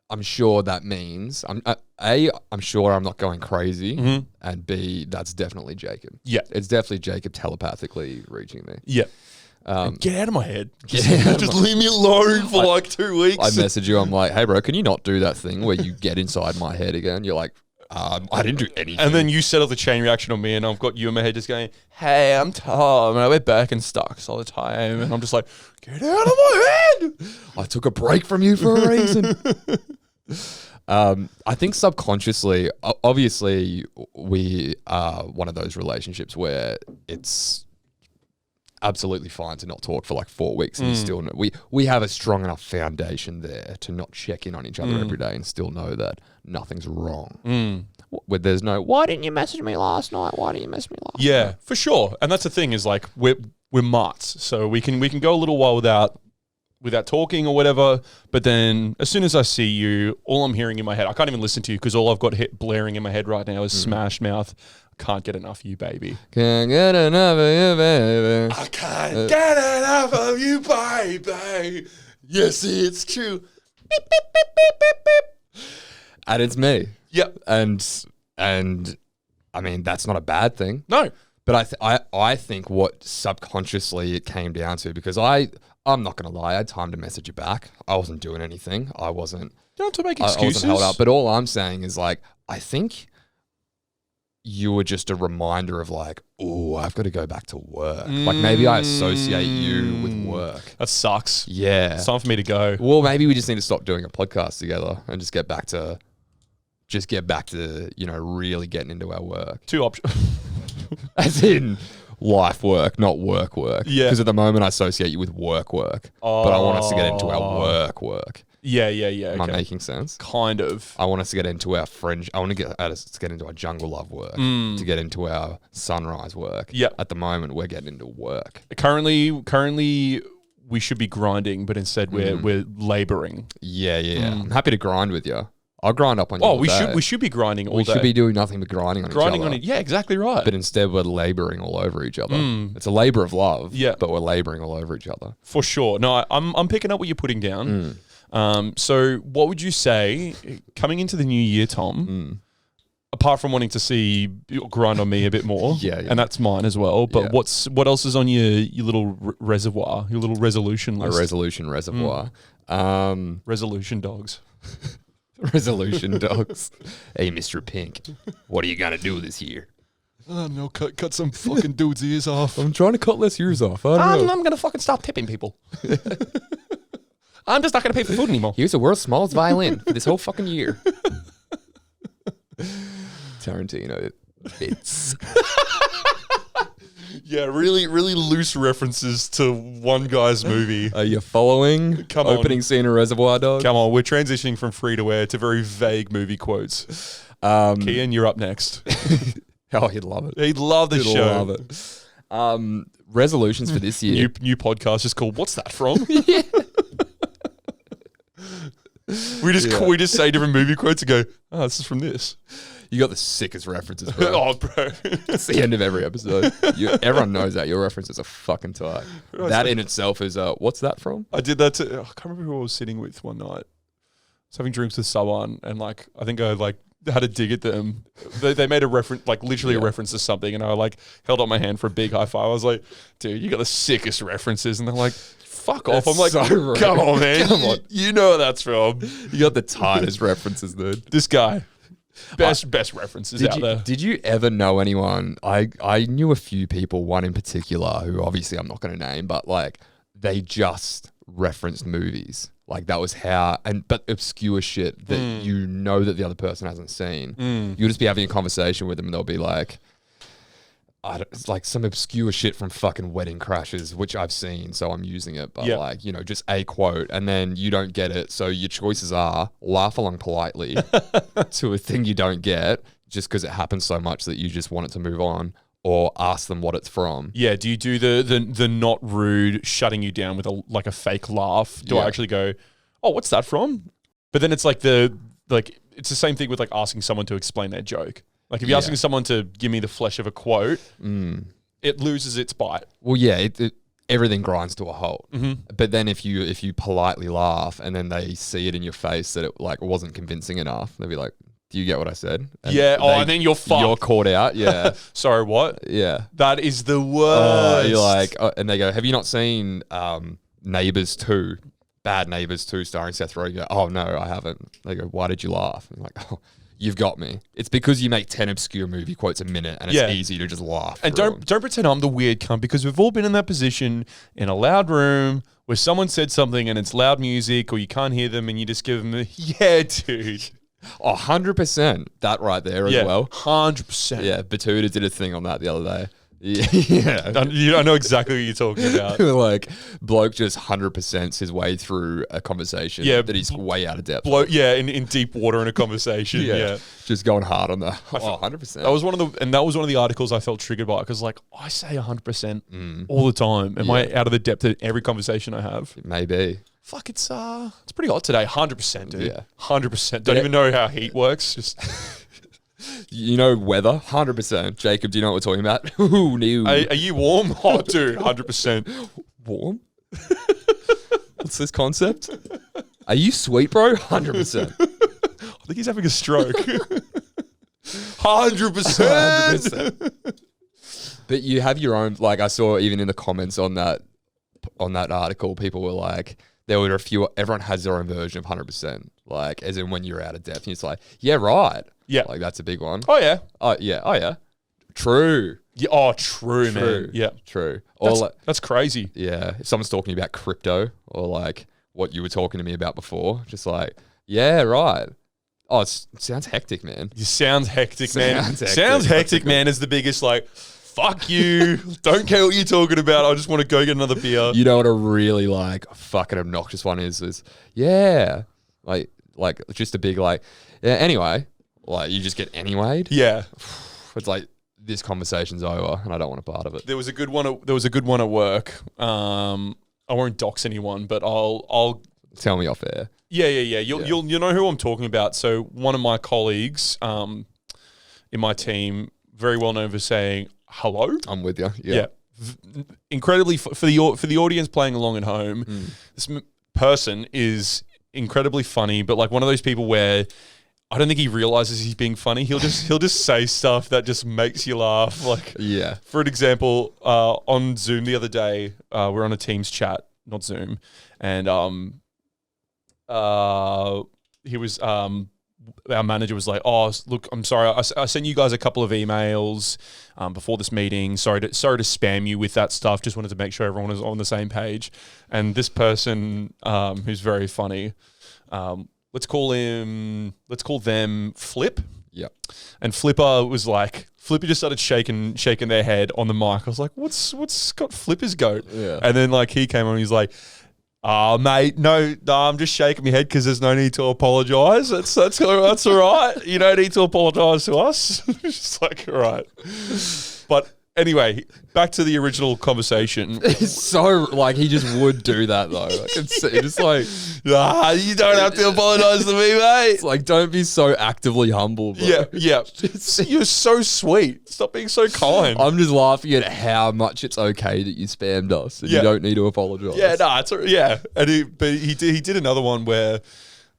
I'm sure that means I'm sure I'm not going crazy, and B, that's definitely Jacob. Yeah, it's definitely Jacob telepathically reaching me. Yeah. Get out of my head. Just Leave me alone for like 2 weeks. I message you. I'm like, hey, bro, can you not do that thing where you get inside my head again? You're like, I didn't do anything. And then you set up the chain reaction on me, and I've got you in my head just going, hey, I'm Tom, and I wear back and stocks all the time. And I'm just like, get out of my head. I took a break from you for a reason. I think subconsciously, obviously, we are one of those relationships where it's absolutely fine to not talk for like 4 weeks and you still know we have a strong enough foundation there to not check in on each other every day and still know that nothing's wrong. Where there's no, why didn't you message me last night? Why didn't you message me last night? Yeah, for sure. And that's the thing is like we're marts, so we can go a little while without talking or whatever. But then as soon as I see you, all I'm hearing in my head, I can't even listen to you because all I've got blaring in my head right now is Smash Mouth. Can't get enough of you, baby. Can't get enough of you, baby. I can't get enough of you, baby. Yes, it's true. Beep, beep, beep, beep, beep, beep. And it's me. Yep. And I mean, that's not a bad thing. No. But I think what subconsciously it came down to, because I'm not going to lie, I had time to message you back. I wasn't doing anything. I wasn't. You don't have to make I excuses. wasn't held up. But all I'm saying is like, I think you were just a reminder of like, oh, I've got to go back to work. Like maybe I associate you with work. That sucks. Yeah. It's time for me to go. Well, maybe we just need to stop doing a podcast together and just get back to, really getting into our work. Two options. As in life work, not work work. Yeah. Because at the moment I associate you with work work. But I want us to get into our work. Yeah. Am I Okay. making sense? Kind of. I want us to get into our fringe. I want to get us to get into our jungle love work. To get into our sunrise work. Yep. At the moment, we're getting into work. Currently, we should be grinding, but instead we're labouring. Yeah. I'm happy to grind with you. I'll grind up on you. Oh, all we day. should be grinding all We day. should be doing nothing but grinding on grinding each on other. it. Yeah, exactly right. But instead, we're labouring all over each other. It's a labour of love. Yeah. But we're labouring all over each other. For sure. No, I'm picking up what you're putting down. So what would you say coming into the new year, Tom? Apart from wanting to see you grind on me a bit more, Yeah. and that's mine as well. But Yeah. what else is on your little reservoir, your little resolution A list? resolution reservoir. Resolution dogs. Resolution dogs. Hey, Mr. Pink, what are you gonna do this year? Oh no, cut some fucking dude's ears off. I'm trying to cut less ears off. I don't know. I'm gonna fucking stop tipping people. I'm just not gonna pay for food anymore. Here's the world's smallest violin for this whole fucking year. Tarantino bits. Yeah, really loose references to one guy's movie. Are you following? Come on. Opening scene of Reservoir Dogs. Come on, we're transitioning from free to air to very vague movie quotes. Kian, you're up next. Oh, he'd love it. He'd love the He'd show. love it. Resolutions for this year. New podcast is called "What's That From?" We just say different movie quotes and go, "Oh, this is from this." You got the sickest references, bro. Oh, bro. It's the end of every episode. Everyone knows that. Your references are fucking tight. That in itself is, what's that from? I did that too. I can't remember who I was sitting with one night. I was having drinks with someone, and I think I had a dig at them. They made a reference, literally a reference to something, and I held up my hand for a big high five. I was like, "Dude, you got the sickest references," and they're like, "Fuck off!" I'm like, so rude. "Come on, man, Come on. you know where that's from." You got the tightest references, dude. This guy, best references out there. Did you ever know anyone? I knew a few people, one in particular, who obviously I'm not going to name, but they just referenced movies. That was how, but obscure shit that you know that the other person hasn't seen. You'll just be having a conversation with them and they'll be like, it's like some obscure shit from fucking Wedding Crashers, which I've seen, so I'm using it. But just a quote, and then you don't get it. So your choices are laugh along politely to a thing you don't get, just because it happens so much that you just want it to move on, or ask them what it's from. Yeah, do you do the not rude shutting you down with a fake laugh? Do I actually go, "Oh, what's that from?" But then it's it's the same thing with asking someone to explain their joke. If you're asking someone to give me the flesh of a quote, it loses its bite. Well, yeah, everything grinds to a halt. But then if you politely laugh and then they see it in your face that it wasn't convincing enough, they'll be like, "Do you get what I said?" And and then you're fucked. You're caught out. Yeah. Sorry, what? Yeah. That is the worst. You're like, and they go, "Have you not seen Neighbours 2? Bad Neighbours 2 starring Seth Rogen?" You go, "Oh, no, I haven't." They go, "Why did you laugh?" I'm like, "Oh, you've got me." It's because you make 10 obscure movie quotes a minute and it's easy to just laugh. And through don't pretend I'm the weird cunt, because we've all been in that position in a loud room where someone said something and it's loud music or you can't hear them and you just give them a, "Yeah, dude." Oh, 100%. That right there as well. 100%. Yeah, Batuta did a thing on that the other day. Yeah. I know exactly what you're talking about. Bloke just 100%'s his way through a conversation that he's way out of depth. In deep water in a conversation. Yeah. Just going hard on the 100%. That was one of the articles I felt triggered by, because I say 100% all the time. Am I out of the depth in every conversation I have? Maybe. Fuck, it's pretty hot today. 100%, dude. Yeah. 100%. Don't even know how heat works. Just You know weather? 100%. Jacob, do you know what we're talking about? Ooh, no. Are you warm? Oh, dude, 100%. Warm? What's this concept? Are you sweet, bro? 100%. I think he's having a stroke. 100%. 100%. But you have your own, I saw even in the comments on that article, people were like, there were a few, everyone has their own version of 100%. As in when you're out of depth, and it's like, yeah, right. Yeah. That's a big one. Oh, yeah. Oh, yeah. Oh, yeah. True. Yeah. Oh, true, man. Yeah. True. That's crazy. Yeah. If someone's talking about crypto or what you were talking to me about before, just yeah, right. Oh, it sounds hectic, man. It sounds hectic, man. Sounds hectic. Sounds hectic, man, is the biggest, fuck you. Don't care what you're talking about. I just want to go get another beer. You know what a really like fucking obnoxious one is yeah, like just a big like yeah. Anyway, like you just get anyway. Yeah. It's like this conversation's over, and I don't want a part of it. There was a good one at work. I won't dox anyone, but I'll Tell me off air. Yeah. You'll know who I'm talking about. So one of my colleagues in my team, very well known for saying hello. I'm with you. Yeah. Incredibly for the audience playing along at home, this person is incredibly funny, but like one of those people where I don't think he realizes he's being funny. He'll just say stuff that just makes you laugh. Like, yeah. For an example, on Zoom the other day, we're on a Teams chat, not Zoom, and he was our manager was like, "Oh, look, I'm sorry, I sent you guys a couple of emails before this meeting. Sorry to spam you with that stuff. Just wanted to make sure everyone is on the same page." And this person, who's very funny, let's call them Flip. Yep. And Flipper just started shaking their head on the mic. I was like, what's got Flipper's goat? Yeah. And then like he came on, and he's like, "Oh, mate, no, I'm just shaking my head because there's no need to apologise. That's all right. You don't need to apologise to us." Just like, all right. But anyway, back to the original conversation. It's so like he just would do that though. Like, it's just like, "Ah, you don't have to apologise to me, mate." it's like don't be so actively humble. Bro. Yeah. You're so sweet. Stop being so kind. I'm just laughing at how much it's okay that you spammed us and you don't need to apologise. Yeah, no, yeah. And he did another one where,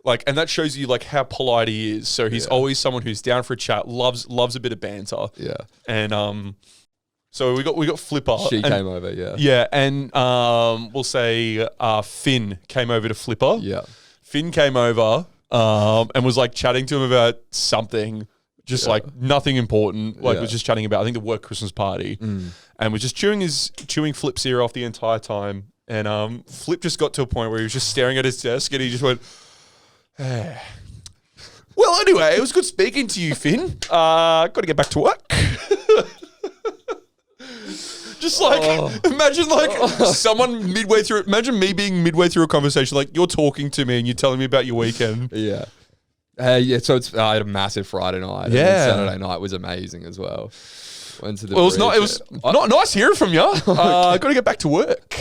like, and that shows you like how polite he is. So he's always someone who's down for a chat, loves a bit of banter. Yeah. And so we got Flipper. She came over, yeah. Yeah, and we'll say Finn came over to Flipper. Yeah. Finn came over and was like chatting to him about something, just like nothing important. Like was just chatting about I think the work Christmas party, and was just chewing Flip's ear off the entire time. And Flip just got to a point where he was just staring at his desk, and he just went, "Eh." Well, anyway, it was good speaking to you, Finn. Got to get back to work. Just like, imagine like someone midway through, imagine me being midway through a conversation, like you're talking to me and you're telling me about your weekend. Yeah. Yeah, so I had a massive Friday night. Yeah. And then Saturday night was amazing as well. Went to the Well, it was not nice hearing from you. Got to get back to work.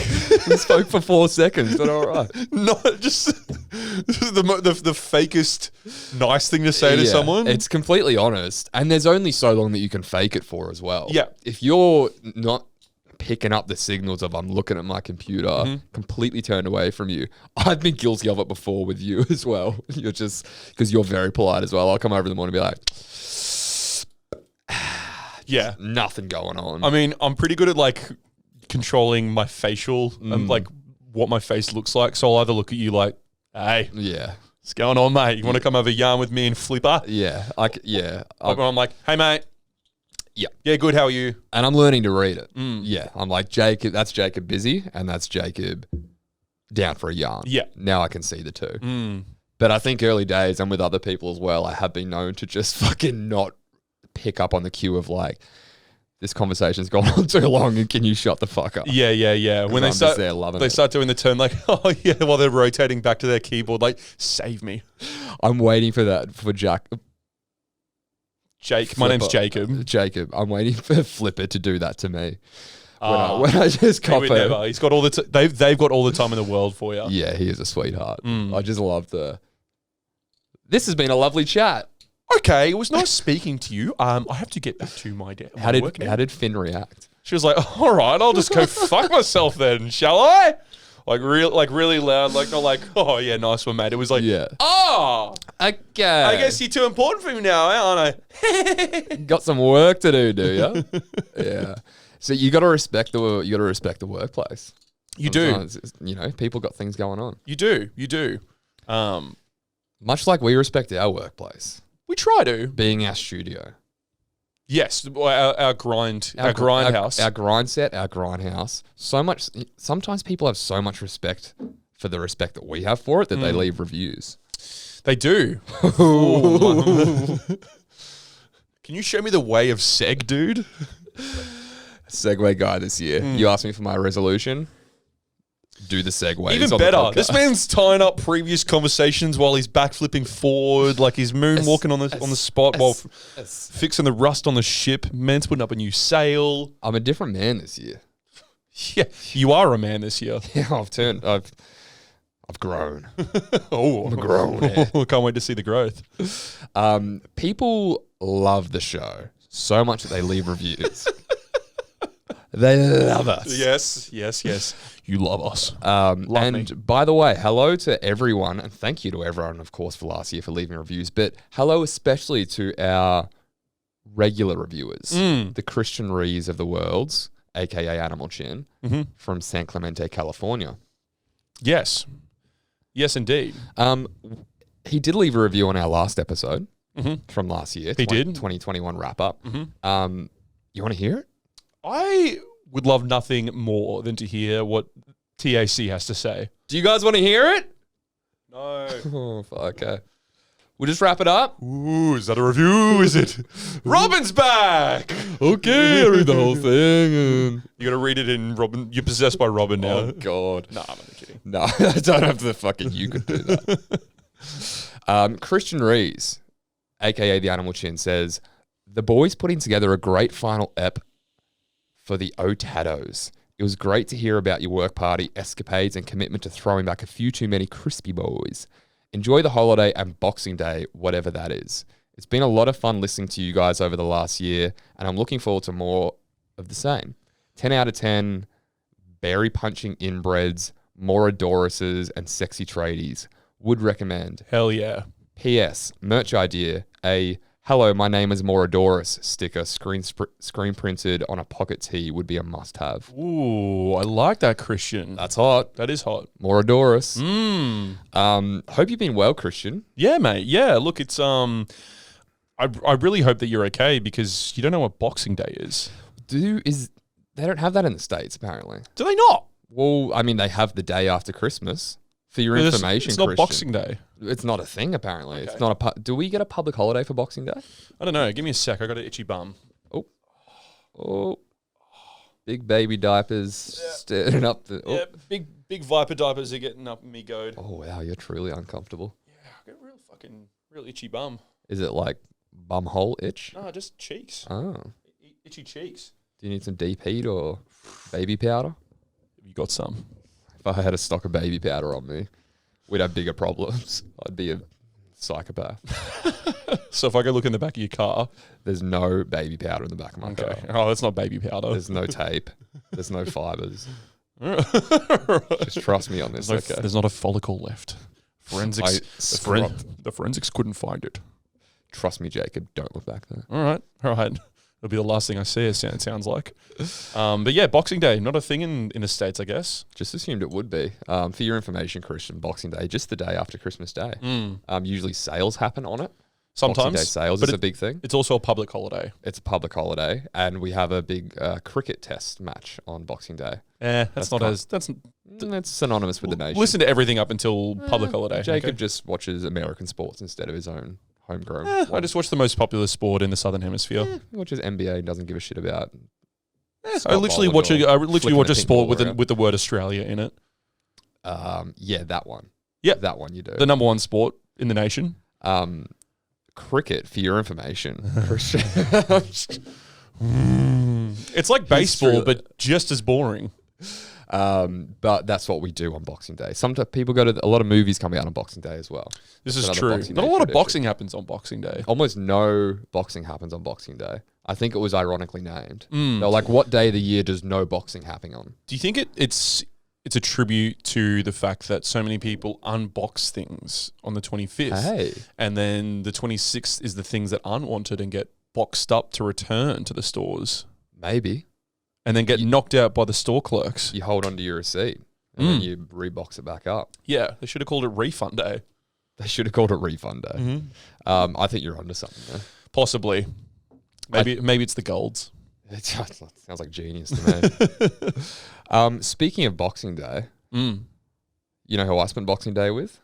We spoke for 4 seconds, but all right. No, just the fakest nice thing to say to someone. It's completely honest. And there's only so long that you can fake it for as well. Yeah. If you're not picking up the signals of I'm looking at my computer, completely turned away from you. I've been guilty of it before with you as well. You're just, because you're very polite as well. I'll come over in the morning and be like, yeah, nothing going on. I mean, I'm pretty good at like controlling my facial and like what my face looks like. So I'll either look at you like, "Hey, yeah. what's going on, mate? You want to come over yarn with me and Flipper?" Yeah. Or I'm like, "Hey, mate." Yeah. Yeah, good. How are you? And I'm learning to read it. Yeah. I'm like, Jacob, that's Jacob busy, and that's Jacob down for a yarn. Yeah. Now I can see the two. But I think early days and with other people as well, I have been known to just fucking not pick up on the cue of like, this conversation's gone on too long and can you shut the fuck up? Yeah. When I'm just there loving it. start doing the turn like, "Oh yeah," while they're rotating back to their keyboard, like, "Save me." I'm waiting for that for Jake. My name's Jacob. Jacob. I'm waiting for Flipper to do that to me. When I just He cop would it. never. He's got all the they've got all the time in the world for you. Yeah, he is a sweetheart. I just love This has been a lovely chat. Okay, it was nice speaking to you. I have to get back to my day. How did Finn react? She was like, "All right, I'll just go fuck myself then, shall I?" Like really loud, like not like, "Oh yeah, nice one, mate." It was like, Yeah. "Oh, Okay. I guess you're too important for me now, aren't I?" Got some work to do you? Yeah. So you got to respect the workplace. You do. Sometimes, people got things going on. You do. Much like we respect our workplace, We try to. being our studio, Yes, our grind house. our grind set, our grind house. Sometimes people have so much respect for the respect that we have for it that they leave reviews. They do. Can you show me the way of seg, dude? Segue guy this year. You asked me for my resolution. Do the segue. Even better. This man's tying up previous conversations while he's backflipping forward, like he's moonwalking on the spot while fixing the rust on the ship. Man's putting up a new sail. I'm a different man this year. Yeah, you are a man this year. Yeah, I've grown. Oh, I'm a grown. Can't wait to see the growth. People love the show so much that they leave reviews. They love us. Yes. You love us. And by the way, hello to everyone, and thank you to everyone, of course, for last year for leaving reviews. But hello especially to our regular reviewers, the Christian Rees of the world, aka Animal Chin, from San Clemente, California. Yes, indeed. He did leave a review on our last episode from last year. He did 2021 wrap up. You want to hear it? I would love nothing more than to hear what TAC has to say. Do you guys want to hear it? No. Oh, fuck, okay. We'll just wrap it up. Ooh, is that a review? Is it? Robin's back! Okay, I read the whole thing. You got to read it in Robin. You're possessed by Robin now. Oh, God. Nah, I'm only kidding. No, I don't have to fucking you could do that. Christian Rees, a.k.a. The Animal Chin, says, the boys putting together a great final ep for the Otados. It was great to hear about your work party escapades and commitment to throwing back a few too many crispy boys. Enjoy the holiday and Boxing Day, whatever that is. It's been a lot of fun listening to you guys over the last year, and I'm looking forward to more of the same. 10 out of 10, berry punching inbreds, Moradoruses, and sexy tradies. Would recommend. Hell yeah. P.S. Merch idea. A hello, my name is Moradorus sticker screen printed on a pocket tee would be a must have. Ooh, I like that, Christian. That's hot. That is hot. Moradorus. Hope you've been well, Christian. Yeah, mate. Yeah, look, it's I really hope that you're okay because you don't know what Boxing Day is. They don't have that in the States, apparently. Do they not? Well, I mean, they have the day after Christmas. For your information, it's not Christian. Boxing Day. It's not a thing, apparently. Okay. It's not a. Do we get a public holiday for Boxing Day? I don't know. Give me a sec. I got an itchy bum. Oh, big baby diapers standing up. Yeah, big Viper diapers are getting up me goad. Oh wow, you're truly uncomfortable. Yeah, I got a real itchy bum. Is it like bum hole itch? No, just cheeks. Oh, Itchy cheeks. do you need some deep heat or baby powder? You got some? If I had a stock of baby powder on me, we'd have bigger problems. I'd be a psychopath. So if I go look in the back of your car, There's no baby powder in the back of my car. Oh, that's not baby powder. There's no tape. There's no fibers. Just trust me on this. Okay. There's not a follicle left. Forensics. The forensics couldn't find it. Trust me, Jacob. Don't look back there. All right. It'll be the last thing I see. It sounds like. But yeah, Boxing Day, not a thing in the States, I guess. Just assumed it would be. For your information, Christian, Boxing Day, just the day after Christmas Day. Usually sales happen on it. Sometimes. Boxing Day sales is a big thing. It's also a public holiday. It's a public holiday, and we have a big cricket test match on Boxing Day. That's synonymous with the nation. Listen to everything up until public holiday. Jacob okay? just watches American sports instead of his own homegrown. I just watch the most popular sport in the Southern Hemisphere. He watches NBA and doesn't give a shit about. I literally watch a sport with the word Australia in it. Yeah, that one. Yeah, that one you do. The number one sport in the nation. Cricket, for your information, Christian. It's like baseball, but just as boring. But that's what we do on Boxing Day. Sometimes people go to a lot of movies come out on Boxing Day as well. This is true. Not a lot of boxing happens on Boxing Day. Almost no boxing happens on Boxing Day. I think it was ironically named. They're like, what day of the year does no boxing happen on? Do you think it's a tribute to the fact that so many people unbox things on the 25th? Hey. And then the 26th is the things that aren't wanted and get boxed up to return to the stores. Maybe. And then get knocked out by the store clerks. You hold onto your receipt and then you rebox it back up. Yeah, they should have called it Refund Day. They should have called it Refund Day. I think you're onto something there. Possibly. Maybe it's the golds. It sounds like genius to me. Speaking of Boxing Day, you know who I spent Boxing Day with?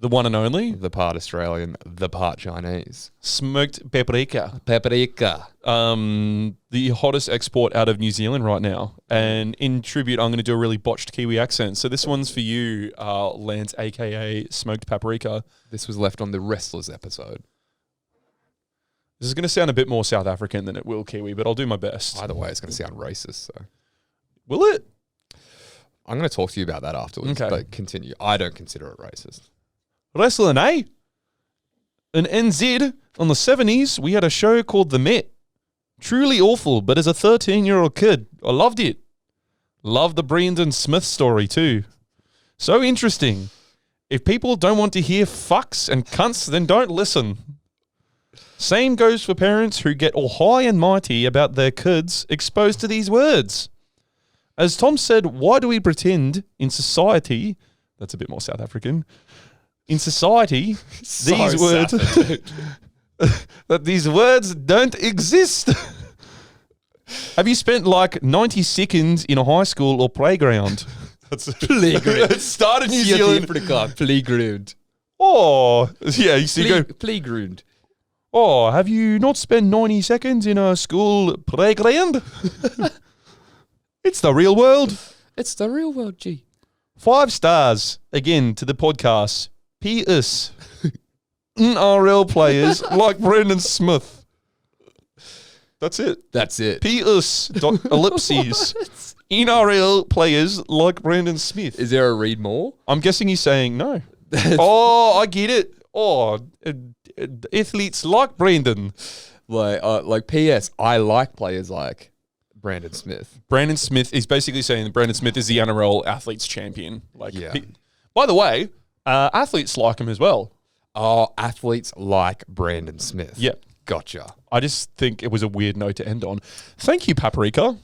The one and only The part Australian, the part Chinese. smoked paprika. Paprika. The hottest export out of New Zealand right now. And in tribute, I'm going to do a really botched Kiwi accent. So this one's for you, Lance, aka smoked paprika. This was left on the Wrestlers episode. This is going to sound a bit more South African than it will Kiwi, but I'll do my best. Either way, it's going to sound racist. So Will it? I'm going to talk to you about that afterwards. Okay. But continue. I don't consider it racist. Wrestling, eh? In NZ, on the 70s, we had a show called The Met. Truly awful, but as a 13-year-old kid, I loved it. Loved the Brendan Smith story too. So interesting. If people don't want to hear fucks and cunts, then don't listen. Same goes for parents who get all high and mighty about their kids exposed to these words. As Tom said, why do we pretend in society, that's a bit more South African, in society, these words, that these words don't exist? Have you spent like 90 seconds in a high school or playground? That's Playground. It started in New Zealand. Playground. Oh, yeah, you see, go, Playground. oh, have you not spent 90 seconds in a school playground? It's the real world. It's the real world, G. 5 stars, again, to the podcast. P.S. NRL players like Brendan Smith. That's it. That's it. P.S. ellipses. NRL players like Brendan Smith. Is there a read more? I'm guessing he's saying no. Oh, I get it. Oh, athletes like Brendan. Like P.S. I like players like Brandon Smith. Brandon Smith is basically saying that Brandon Smith is the NRL athletes champion. Like, Yeah. By the way, athletes like him as well. Oh, athletes like Brandon Smith. Yep. Gotcha. I just think it was a weird note to end on. Thank you, Paprika.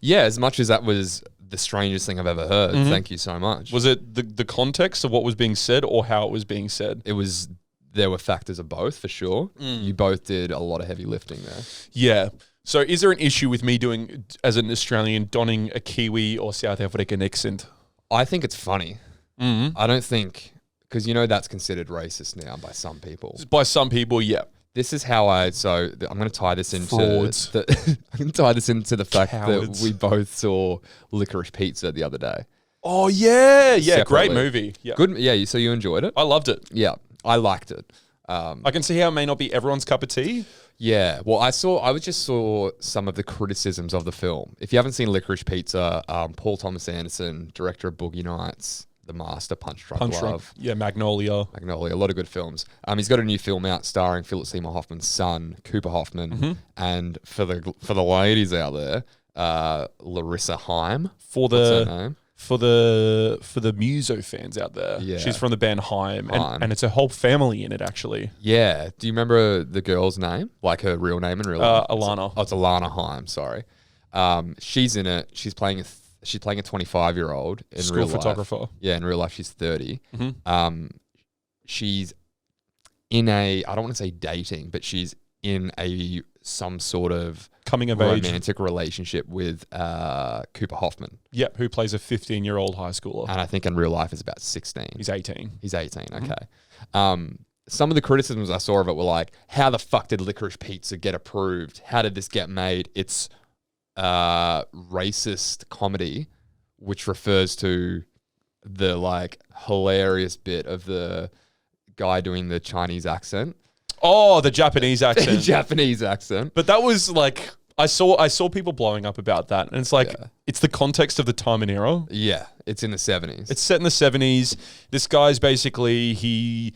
Yeah, as much as that was the strangest thing I've ever heard, thank you so much. Was it the context of what was being said or how it was being said? There were factors of both, for sure. You both did a lot of heavy lifting there. Yeah. So is there an issue with me doing, as an Australian, donning a Kiwi or South African accent? I think it's funny. I don't think, because you know that's considered racist now by some people. By some people, yeah. This is how I'm going to tie this into Frauds. I'm going to tie this into the fact Cowards. that we both saw Licorice Pizza the other day. Oh, yeah. Yeah, Separately. great movie. Yeah. Good, yeah. So you enjoyed it? I loved it. Yeah, I liked it. I can see how it may not be everyone's cup of tea. Yeah, well, I just saw some of the criticisms of the film. If you haven't seen Licorice Pizza, Paul Thomas Anderson, director of Boogie Nights, The Master, Punch Drunk Love, Yeah, Magnolia. Magnolia, a lot of good films. He's got a new film out starring Philip Seymour Hoffman's son, Cooper Hoffman, and for the ladies out there, Larissa Haim. What's her name? For the Muso fans out there. Yeah. She's from the band Haim. Haim. And it's a whole family in it, actually. Yeah. Do you remember the girl's name? Like her real name in real life? Alana. It's Alana Haim, sorry. She's in it. She's playing a 25-year-old in School real life. photographer. Yeah, in real life she's 30. She's in I don't want to say dating, but she's in some sort of Coming of age. romantic relationship with Cooper Hoffman. Yep, who plays a 15-year-old high schooler. And I think in real life is about 16. He's 18. He's 18, okay. Some of the criticisms I saw of it were like, how the fuck did Licorice Pizza get approved? How did this get made? It's racist comedy, which refers to the like hilarious bit of the guy doing the Chinese accent. Oh, the Japanese accent. Japanese accent. But that was like, I saw people blowing up about that. And it's like, it's the context of the time and era. Yeah, it's in the 70s. It's set in the 70s. This guy's basically, he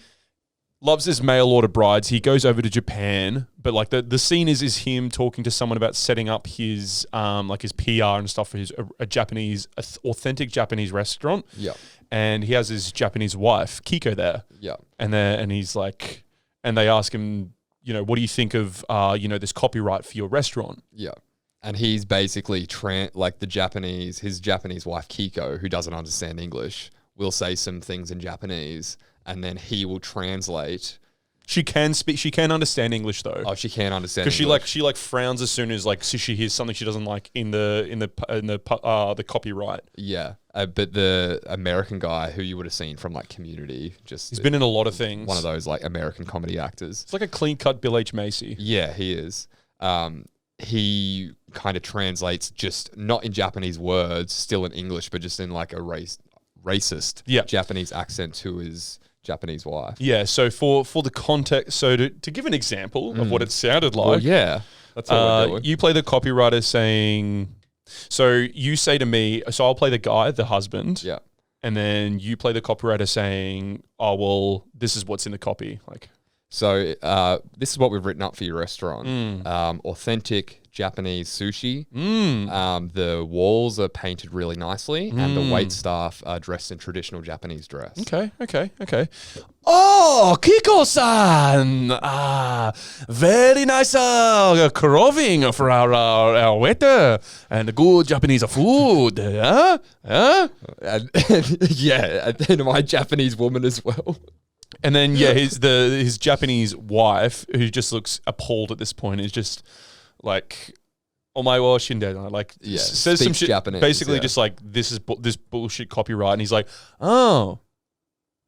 loves his mail order brides. He goes over to Japan, but like the scene is him talking to someone about setting up his like his PR and stuff for his authentic Japanese restaurant. Yeah. And he has his Japanese wife, Kiko, there. Yeah. And he's like, and they ask him, you know, what do you think of this copyright for your restaurant? Yeah. And he's basically like his Japanese wife, Kiko, who doesn't understand English, will say some things in Japanese, and then he will translate She can speak. She can understand English though. Oh, she can't understand Because English. she frowns as soon as she hears something she doesn't like in the copyright. Yeah, but the American guy who you would have seen from like Community, He's been in a lot of things. one of those like American comedy actors. It's like a clean cut Bill H. Macy. Yeah, he is. He kind of translates just not in Japanese words, still in English, but just in like a racist Japanese accent to his Japanese wife. Yeah. So for the context, so to give an example of what it sounded like. Well, yeah, that's what we're doing. You play the copywriter saying. So you say to me, so I'll play the guy, the husband. Yeah. And then you play the copywriter saying, oh, well, this is what's in the copy. Like, So this is what we've written up for your restaurant. Authentic Japanese sushi. The walls are painted really nicely, and the wait staff are dressed in traditional Japanese dress. Okay. Oh, Kiko-san! Very nice clothing for our waiter and good Japanese food. And yeah, and then my Japanese woman as well. And then his Japanese wife, who just looks appalled at this point, is just like, "Oh my gosh, Shinde," like says some speaks shit, Japanese, basically yeah. just like this bullshit copyright, and he's like, "Oh,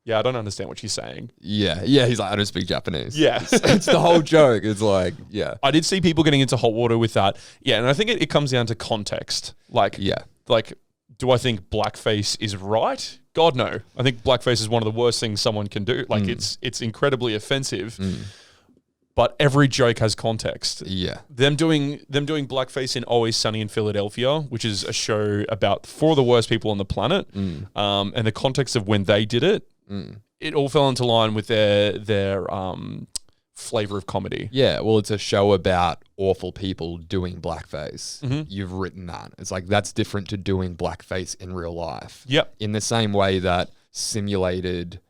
yeah, I don't understand what she's saying." Yeah, he's like, I don't speak Japanese. Yeah. It's the whole joke. It's like, yeah. I did see people getting into hot water with that. Yeah, and I think it comes down to context. Like, do I think blackface is right? God, no. I think blackface is one of the worst things someone can do. Like, it's incredibly offensive. But every joke has context. Yeah. Them doing blackface in Always Sunny in Philadelphia, which is a show about 4 of the worst people on the planet, and the context of when they did it, it all fell into line with their flavor of comedy. Yeah, well, it's a show about awful people doing blackface. You've written that. It's like, that's different to doing blackface in real life. Yep. In the same way that simulated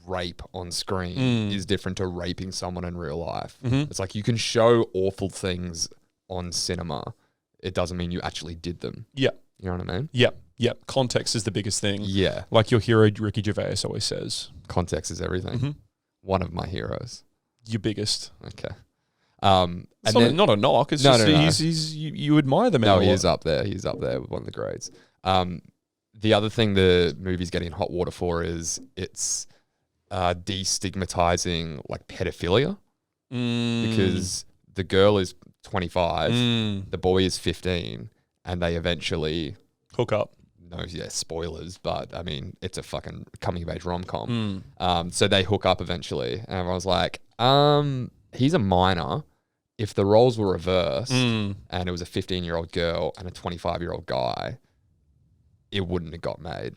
rape on screen is different to raping someone in real life. It's like, you can show awful things on cinema. It doesn't mean you actually did them. Yeah. You know what I mean? Yep. Context is the biggest thing. Yeah. Like your hero Ricky Gervais always says. Context is everything. One of my heroes. Your biggest. Okay. It's not a knock. It's just he's you admire the man. No, he is up there. He's up there with one of the grades. The other thing the movie's getting hot water for is it's destigmatizing like pedophilia, because the girl is 25, the boy is 15, and they eventually hook up. No, yeah, spoilers, but I mean, it's a fucking coming of age rom-com. So they hook up eventually, and everyone's like, he's a minor. If the roles were reversed and it was a 15-year-old girl and a 25-year-old guy, it wouldn't have got made.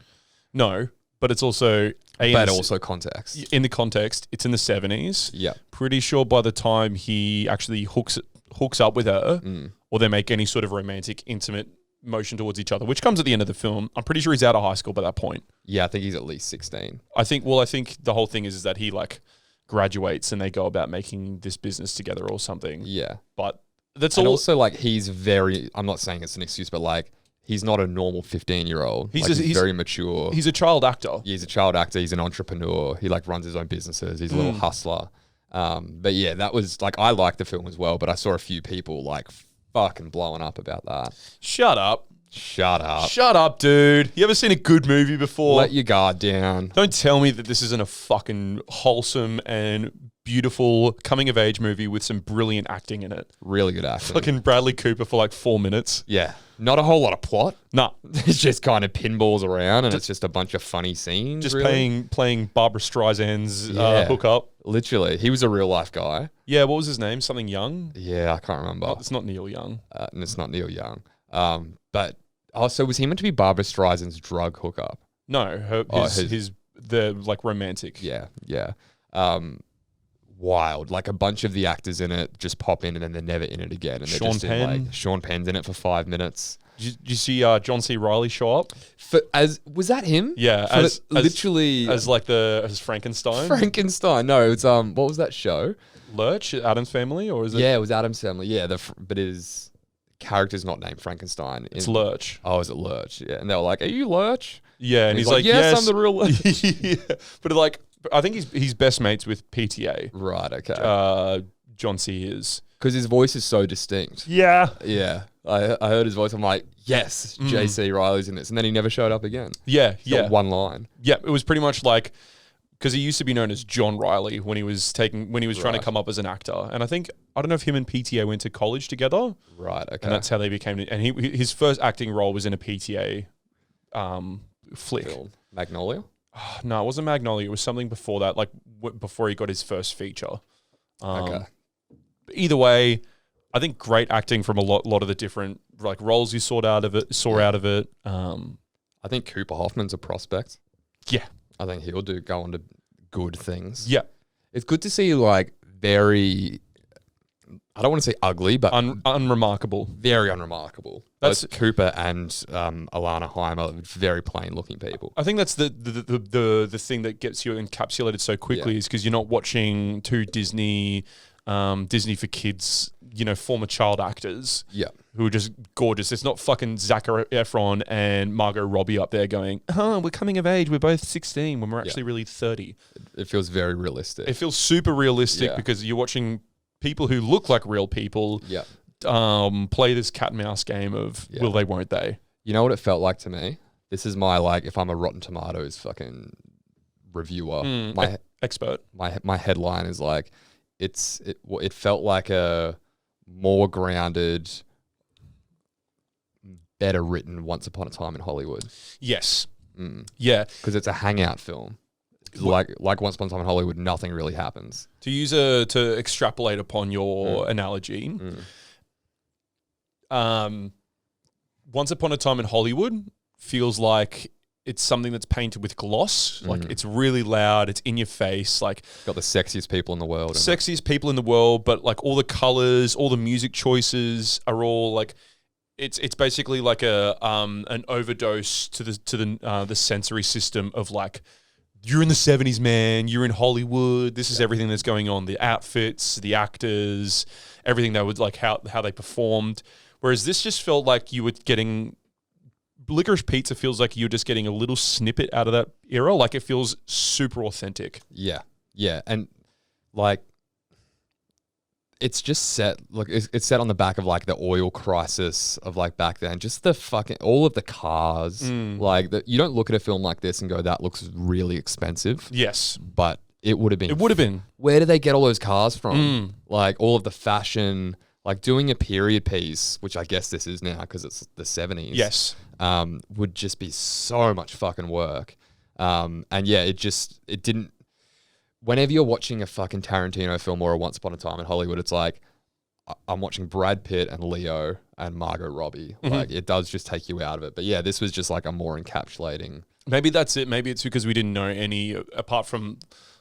No, but it's also... But also context. In the context, it's in the 70s. Yeah. Pretty sure by the time he actually hooks up with her, or they make any sort of romantic, intimate motion towards each other, which comes at the end of the film, I'm pretty sure he's out of high school by that point. Yeah, I think he's at least 16. I think the whole thing is that he like graduates and they go about making this business together or something. Yeah. But that's and all. Also, like, he's very, I'm not saying it's an excuse, but like, he's not a normal 15-year-old. He's very mature. He's a child actor. Yeah, he's a child actor. He's an entrepreneur. He like runs his own businesses. He's a little hustler. But yeah, that was like, I liked the film as well, but I saw a few people like fucking blowing up about that. Shut up. Shut up, dude. You ever seen a good movie before? Let your guard down. Don't tell me that this isn't a fucking wholesome and beautiful coming of age movie with some brilliant acting in it. Really good acting. Fucking Bradley Cooper for like 4 minutes. Yeah. Not a whole lot of plot. Nah. It's just kind of pinballs around and it's just a bunch of funny scenes. Just really. playing Barbara Streisand's hookup. Literally. He was a real life guy. Yeah, what was his name? Something Young? Yeah, I can't remember. Oh, it's not Neil Young. And it's not Neil Young. But so was he meant to be Barbara Streisand's drug hookup? No, the like romantic. Yeah. Wild. Like a bunch of the actors in it just pop in and then they're never in it again. And they're Sean just Penn. in like Sean Penn's in it for 5 minutes. Did you see John C. Reilly show up? Was that him? Yeah, as Frankenstein. Frankenstein. No, it's what was that show? Lurch, Addams Family, or is it? Yeah, it was Addams Family. Yeah, but his character's not named Frankenstein. It's Lurch. Oh, is it Lurch? Yeah, and they were like, "Are you Lurch?" Yeah, and he's like, "Yes, I'm the real Lurch." Yeah. But like, I think he's best mates with PTA. Right. Okay. John C. is. Because his voice is so distinct. Yeah. Yeah. I heard his voice. I'm like, yes, JC Riley's in this. And then he never showed up again. Yeah. He's got one line. Yeah. It was pretty much like, because he used to be known as John Riley when he was trying to come up as an actor. And I don't know if him and PTA went to college together. Right. Okay. And that's how they became. And his first acting role was in a PTA flick. Film. Magnolia? No, it wasn't Magnolia. It was something before that, like before he got his first feature. Okay. Either way, I think great acting from a lot of the different like roles you saw out of it. I think Cooper Hoffman's a prospect. Yeah. I think he'll go on to good things. Yeah. It's good to see like very, I don't want to say ugly, but unremarkable. Very unremarkable. That's both Cooper and Alana Haim are very plain looking people. I think that's the thing that gets you encapsulated so quickly is because you're not watching two Disney for kids, former child actors. Yeah. Who are just gorgeous. It's not fucking Zac Efron and Margot Robbie up there going, "Oh, we're coming of age. We're both 16 when we're actually really 30." It feels very realistic. It feels super realistic because you're watching people who look like real people. Yeah. Play this cat and mouse game of will they, won't they? You know what it felt like to me? This is my if I'm a Rotten Tomatoes fucking reviewer, my expert. My headline is like, it felt like a more grounded, better written Once Upon a Time in Hollywood. Yes. Yeah. Because it's a hangout film. Like Once Upon a Time in Hollywood, nothing really happens. To extrapolate upon your analogy, Once Upon a Time in Hollywood feels like it's something that's painted with gloss. Like it's really loud. It's in your face. Like got the sexiest people in the world. Sexiest people in the world, but like all the colors, all the music choices are all like. It's basically like an overdose to the sensory system of like, you're in the 70s, man. You're in Hollywood. This is everything that's going on. The outfits, the actors, everything that was like how they performed. Whereas this just felt like you were getting. Licorice Pizza feels like you're just getting a little snippet out of that era. Like it feels super authentic. Yeah, yeah, and like it's just set. Look, it's set on the back of like the oil crisis of like back then. Just the fucking all of the cars. Like you don't look at a film like this and go, "That looks really expensive." Yes, but it would have been. It would have been. Where do they get all those cars from? Like all of the fashion. Like doing a period piece, which I guess this is now because it's the 70s. Yes. Would just be so much fucking work. And yeah, it didn't. Whenever you're watching a fucking Tarantino film or a Once Upon a Time in Hollywood, it's like I'm watching Brad Pitt and Leo and Margot Robbie. Like it does just take you out of it. But yeah, this was just like a more encapsulating. Maybe that's it. Maybe it's because we didn't know any apart from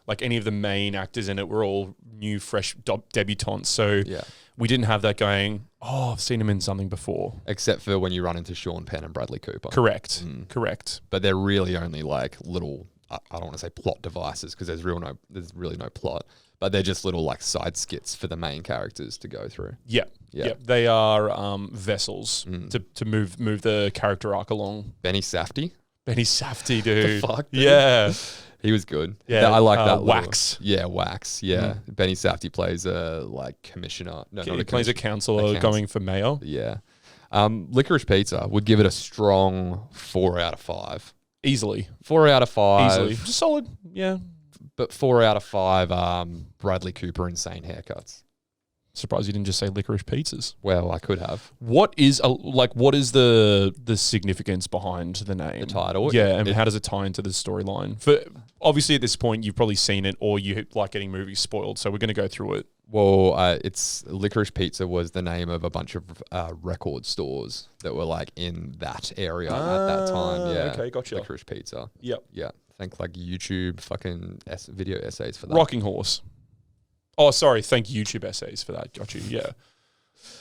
like any of the main actors in it. Were all new, fresh debutantes. So yeah. We didn't have that going, oh, I've seen him in something before. Except for when you run into Sean Penn and Bradley Cooper. Correct. Correct. But they're really only like little, I don't want to say plot devices because there's really no plot. But they're just little like side skits for the main characters to go through. Yeah. They are vessels to move the character arc along. Benny Safdie, dude. The fuck, dude? Yeah. He was good. Yeah, I like that. Wax. Wax. Yeah. Benny Safdie plays a like commissioner. No, he plays a councillor going for mayor. Yeah. Licorice Pizza would give it a strong 4 out of 5. Easily. 4 out of 5. Easily. Just solid. Yeah. But 4 out of 5. Bradley Cooper insane haircuts. Surprised you didn't just say Licorice Pizzas. Well, I could have. What is the significance behind the name? The title? Yeah, and how does it tie into the storyline? For obviously at this point you've probably seen it or you like getting movies spoiled, so we're going to go through it. Well, it's Licorice Pizza was the name of a bunch of record stores that were like in that area at that time. Yeah. Okay, gotcha. Licorice Pizza. Yep. Yeah. Think like YouTube fucking video essays for that. Rocking Horse. Oh, sorry. Thank YouTube essays for that. Got you. Yeah.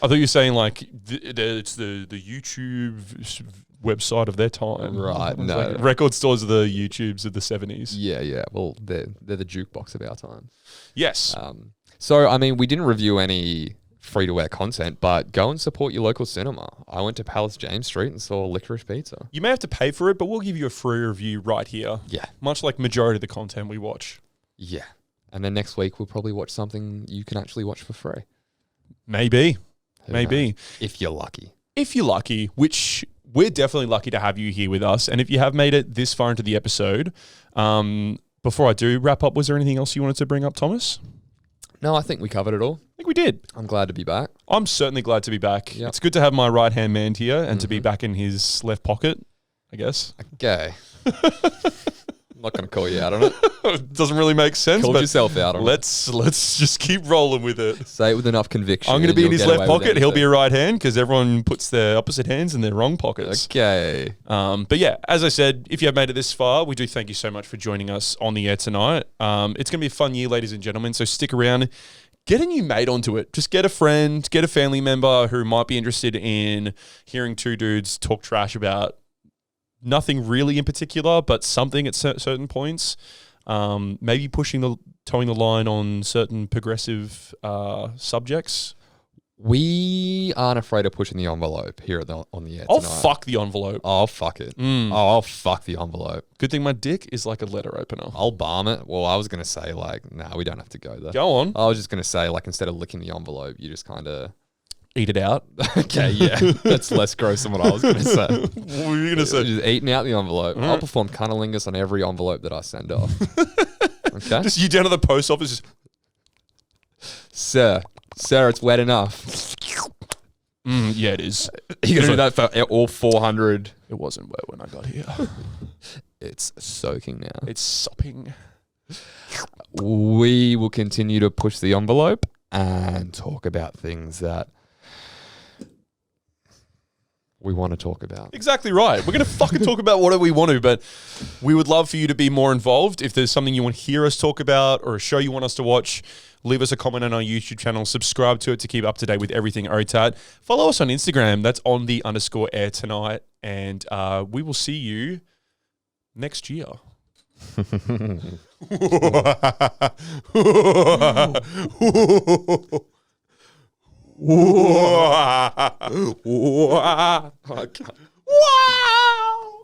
I thought you were saying like it's the YouTube website of their time. Right. No. Like record stores are the YouTubes of the 70s. Yeah. Well, they're the jukebox of our time. Yes. So, I mean, we didn't review any free-to-air content, but go and support your local cinema. I went to Palace James Street and saw Licorice Pizza. You may have to pay for it, but we'll give you a free review right here. Yeah. Much like majority of the content we watch. Yeah. And then next week, we'll probably watch something you can actually watch for free. Maybe. Who Maybe. knows? If you're lucky. If you're lucky, which we're definitely lucky to have you here with us. And if you have made it this far into the episode, before I do wrap up, was there anything else you wanted to bring up, Thomas? No, I think we covered it all. I think we did. I'm glad to be back. I'm certainly glad to be back. Yep. It's good to have my right-hand man here and to be back in his left pocket, I guess. Okay. I'm not going to call you out on it. It doesn't really make sense, Called but yourself out on it. let's just keep rolling with it. Say it with enough conviction. I'm going to and be in you'll his get left away with pocket. He'll be a anything. right hand because everyone puts their opposite hands in their wrong pockets. Okay. But yeah, as I said, if you have made it this far, we do thank you so much for joining us on the air tonight. It's going to be a fun year, ladies and gentlemen, so stick around. Get a new mate onto it. Just get a friend, get a family member who might be interested in hearing two dudes talk trash about nothing really in particular, but something at certain points. Maybe towing the line on certain progressive subjects. We aren't afraid of pushing the envelope here on the air I'll tonight. fuck the envelope. I'll fuck it. Oh, I'll fuck the envelope. Good thing my dick is like a letter opener. I'll balm it. Well, I was going to say, nah, we don't have to go there. Go on. I was just going to say, instead of licking the envelope, you just kind of... Eat it out. Okay, yeah. That's less gross than what I was going to say. What were you going to say? Just eating out the envelope. I'll perform cunnilingus on every envelope that I send off. Okay? Just you down at the post office. Sir, it's wet enough. Yeah, it is. You're going to do that for all 400. It wasn't wet when I got here. It's soaking now. It's sopping. We will continue to push the envelope and talk about things that we want to talk about. Exactly right. We're going to fucking talk about whatever we want to, but we would love for you to be more involved. If there's something you want to hear us talk about or a show you want us to watch, leave us a comment on our YouTube channel. Subscribe to it to keep up to date with everything OTAT. Follow us on Instagram. That's on the _air tonight. And we will see you next year. Wow.